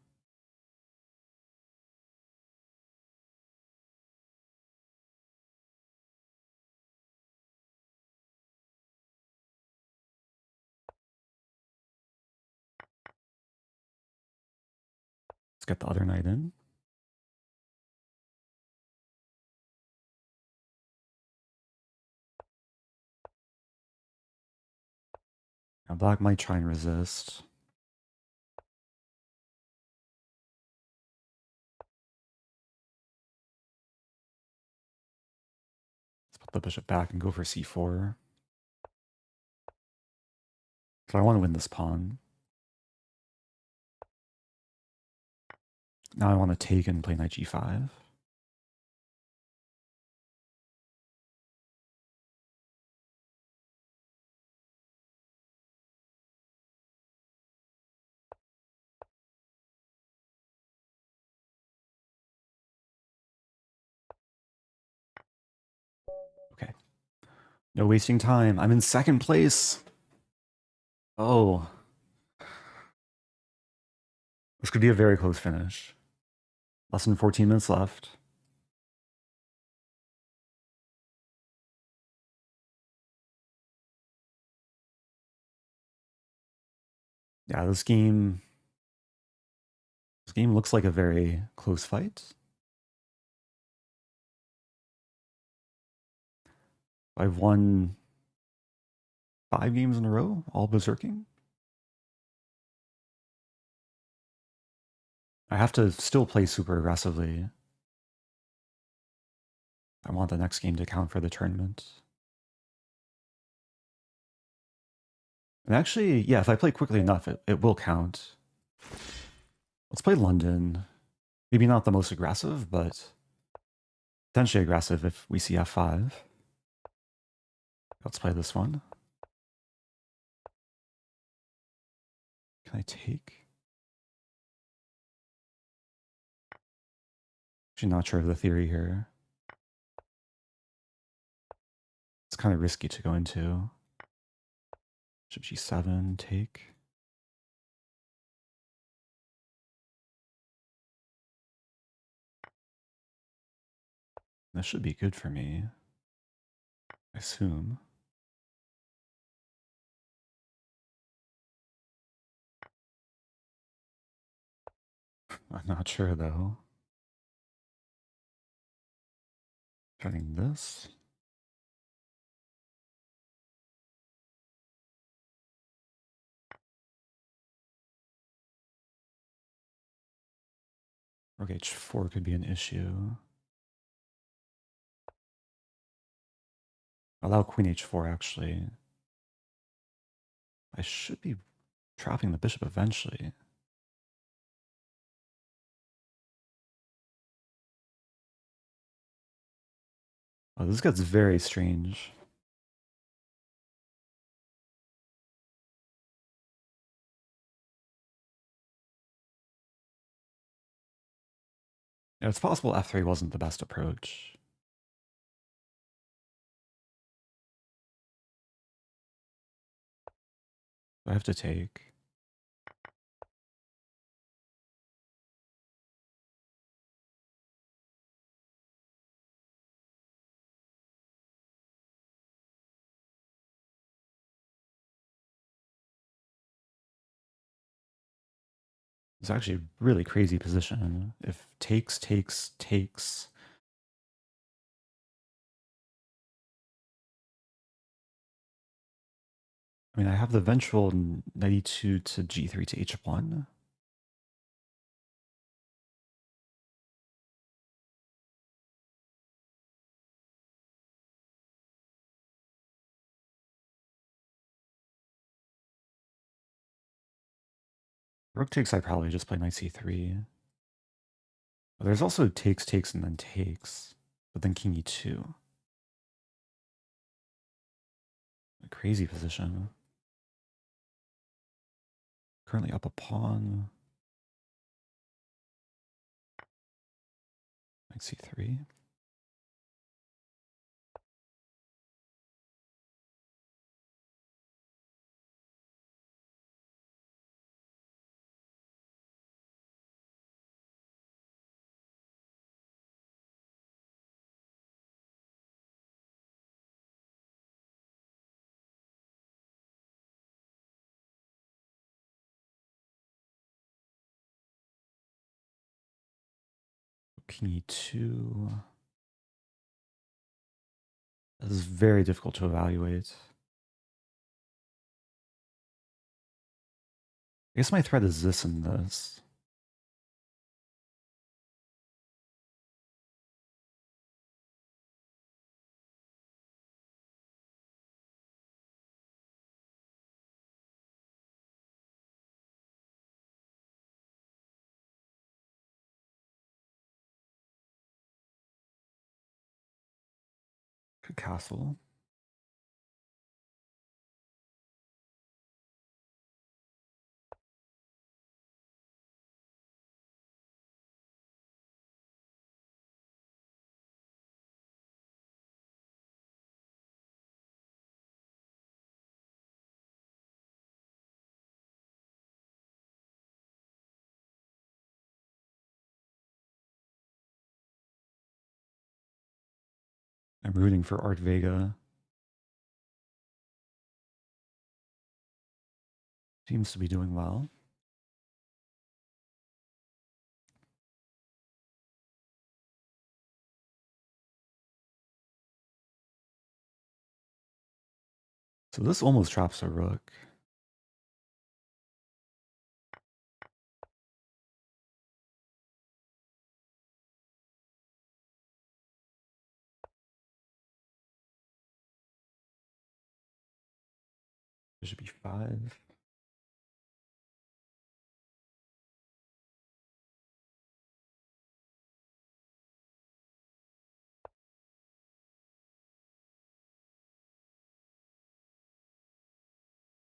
Let's get the other knight in. Now black might try and resist. Let's put the bishop back and go for c4. So I want to win this pawn. Now I want to take and play knight g5. Okay. No wasting time. I'm in second place. Oh. This could be a very close finish. Less than 14 minutes left. Yeah, this game looks like a very close fight. I've won 5 games in a row, all berserking. I have to still play super aggressively. I want the next game to count for the tournament. And actually, yeah, if I play quickly enough, it will count. Let's play London. Maybe not the most aggressive, but potentially aggressive if we see f5. Let's play this one. Can I take? Actually not sure of the theory here. It's kind of risky to go into. Bishop g7, take. This should be good for me, I assume. I'm not sure though. Trying this. Rook h4 could be an issue. Allow queen h4 actually. I should be trapping the bishop eventually. Oh, this gets very strange. Yeah, it's possible f3 wasn't the best approach. I have to take. It's actually a really crazy position. If takes, takes, takes. I mean, I have the eventual knight e2 to g3 to h1. Rook takes, I probably just play knight c3. But there's also takes, takes, and then takes. But then king e2. A crazy position. Currently up a pawn. Knight c3. King e2. This is very difficult to evaluate. I guess my threat is this and this. Castle. I'm rooting for Art Vega. Seems to be doing well. So this almost traps a rook. Bishop e5.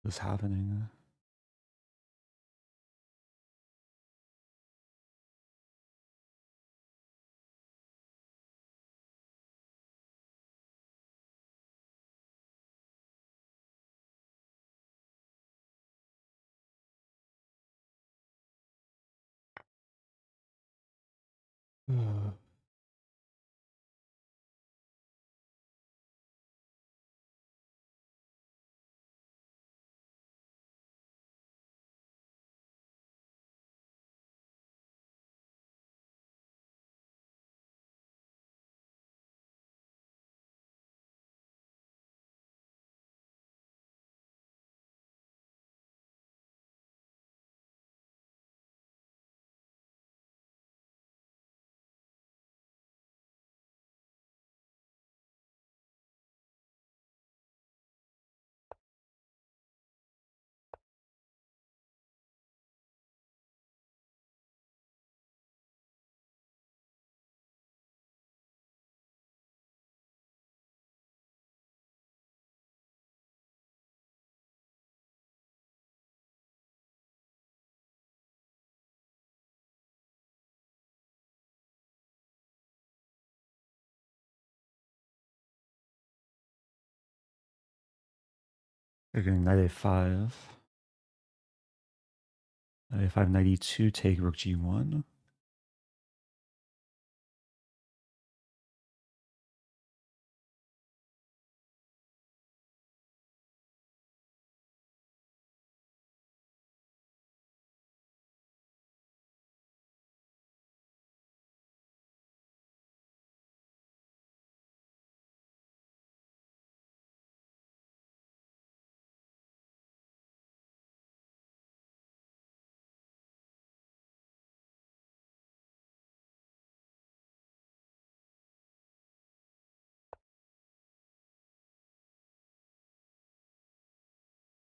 What's happening? They're getting knight a5. Knight a5, knight e2, take rook g1.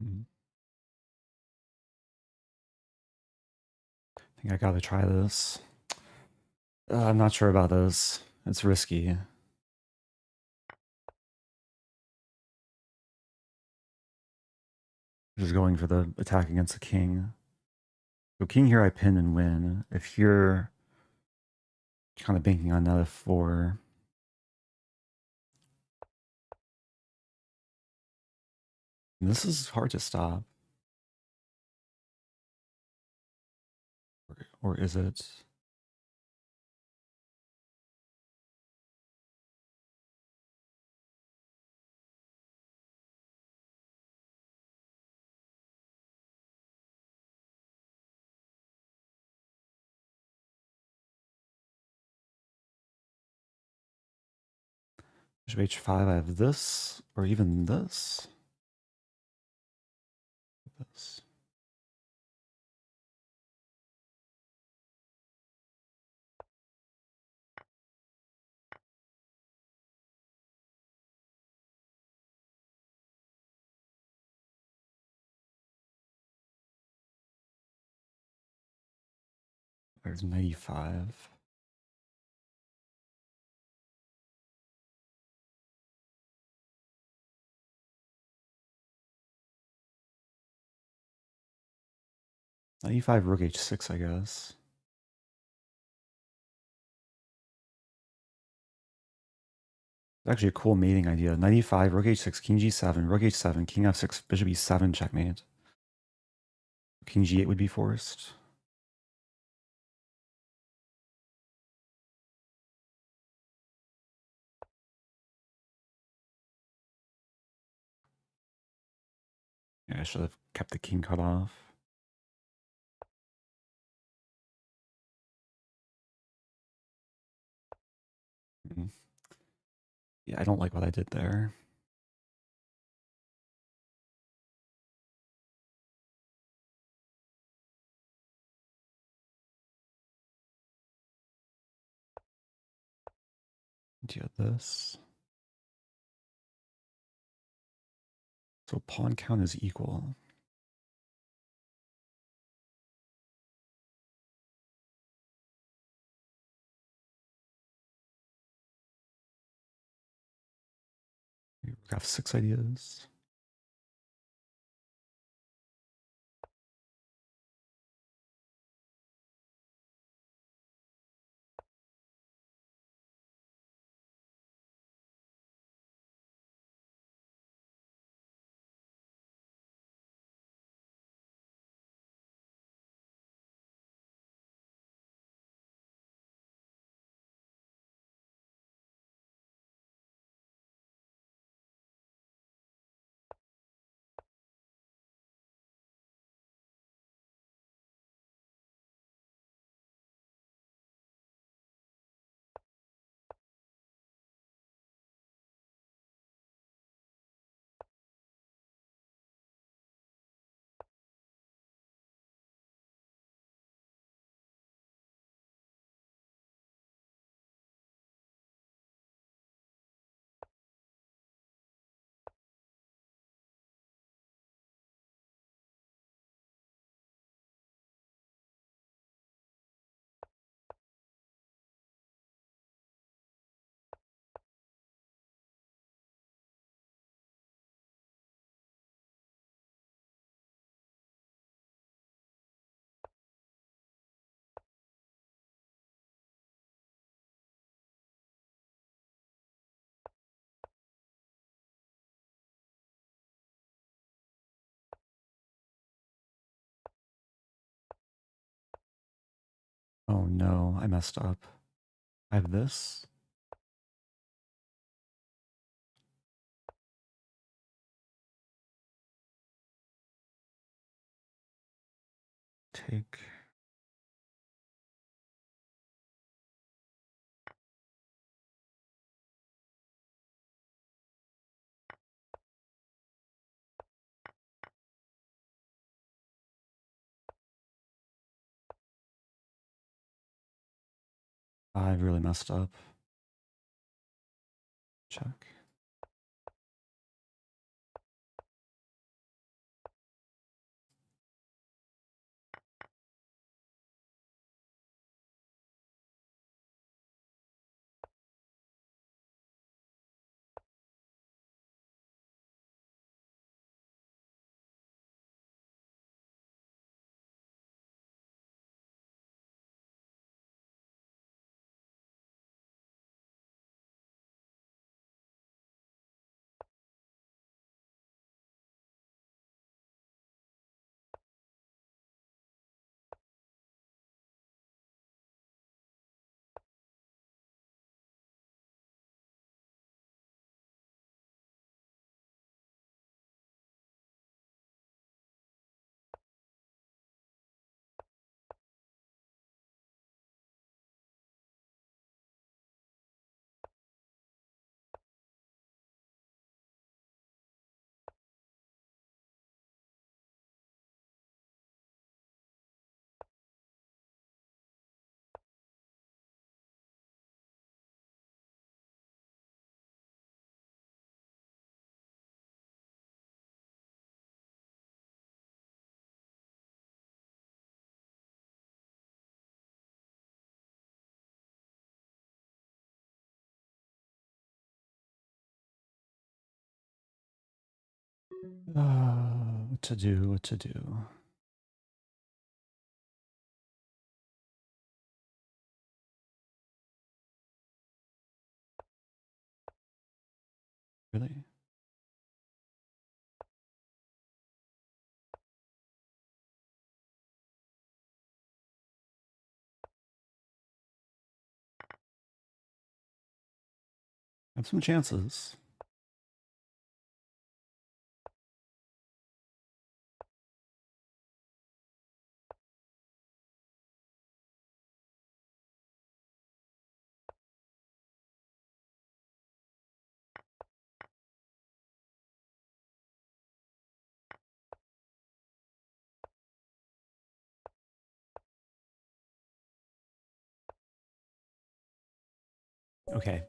I think I gotta try this. I'm not sure about this. It's risky. Just going for the attack against the king. So king here I pin and win. If you're kind of banking on knight f4, this is hard to stop. Or is it? Bishop h5, I have this, or even this. This. There's 95. Rook h6, I guess. It's actually a cool mating idea. 95, rook h6, king g7, rook h7, king f6, bishop e7, checkmate. King g8 would be forced. Yeah, I should have kept the king cut off. Yeah, I don't like what I did there. Do you have this? So pawn count is equal. We have 6 ideas. Oh no, I messed up. I have this. Take. I really messed up. Check. What to do, what to do. Really? Have some chances. Okay.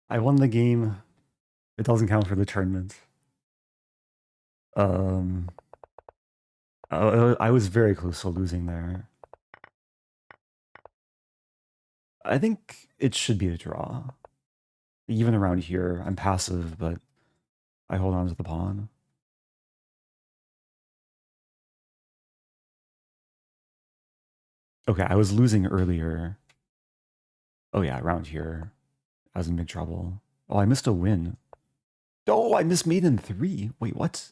I won the game. It doesn't count for the tournament. I was very close to losing there. I think it should be a draw. Even around here, I'm passive, but I hold on to the pawn. Okay, I was losing earlier. Oh yeah, around here. I was in big trouble. Oh, I missed a win. Oh, I missed mate in 3. Wait, what?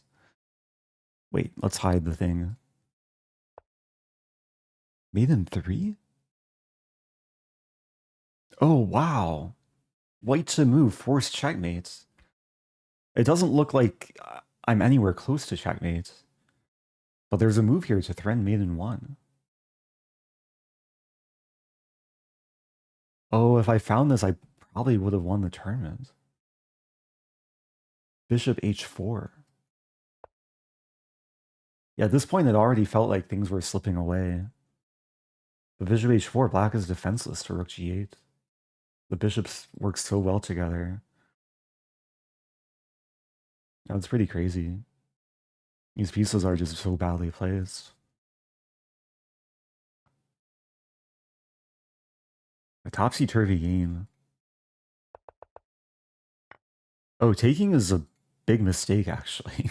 Wait, let's hide the thing. Mate in 3? Oh, wow. White to move, forced checkmates. It doesn't look like I'm anywhere close to checkmate. But there's a move here to threaten mate in 1. Oh, if I found this, I probably would have won the tournament. Bishop h4. Yeah, at this point, it already felt like things were slipping away. The bishop h4, black is defenseless to rook g8. The bishops work so well together. Now, it's pretty crazy. These pieces are just so badly placed. A topsy-turvy game. Oh, taking is a big mistake, actually.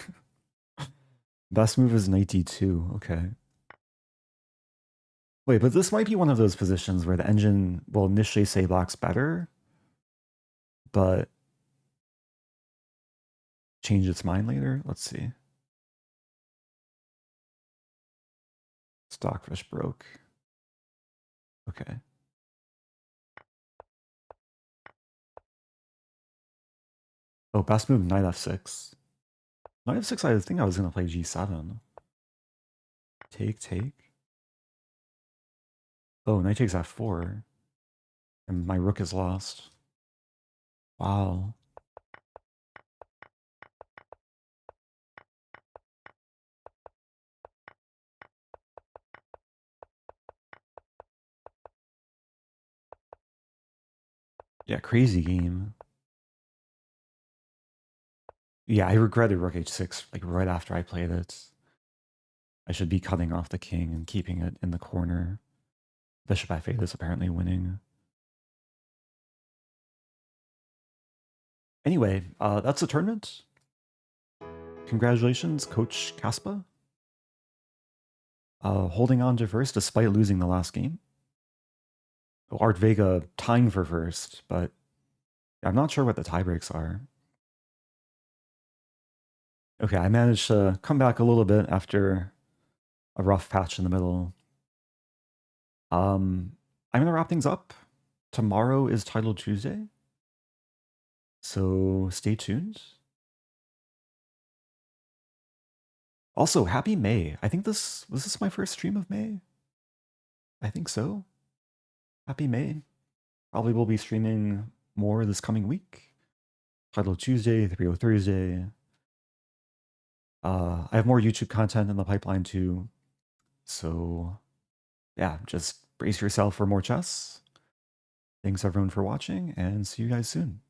Best move is knight d2. Okay. Wait, but this might be one of those positions where the engine will initially say black's better, but change its mind later. Let's see. Stockfish broke. Okay. Oh, best move, knight f6. Knight f6, I think I was going to play g7. Take. Oh, knight takes f4. And my rook is lost. Wow. Yeah, crazy game. Yeah, I regretted rook h6 like right after I played it. I should be cutting off the king and keeping it in the corner. Bishop f8 is apparently winning. Anyway, that's the tournament. Congratulations, Coach Kaspa. Holding on to first despite losing the last game. Art Vega tying for first, but I'm not sure what the tiebreaks are. Okay, I managed to come back a little bit after a rough patch in the middle. I'm gonna wrap things up. Tomorrow is Title Tuesday, so stay tuned. Also, happy May. I think was this my first stream of May? I think so. Happy May. Probably will be streaming more this coming week. Title Tuesday, 3-0 Thursday. I have more YouTube content in the pipeline too. So yeah, just brace yourself for more chess. Thanks everyone for watching and see you guys soon.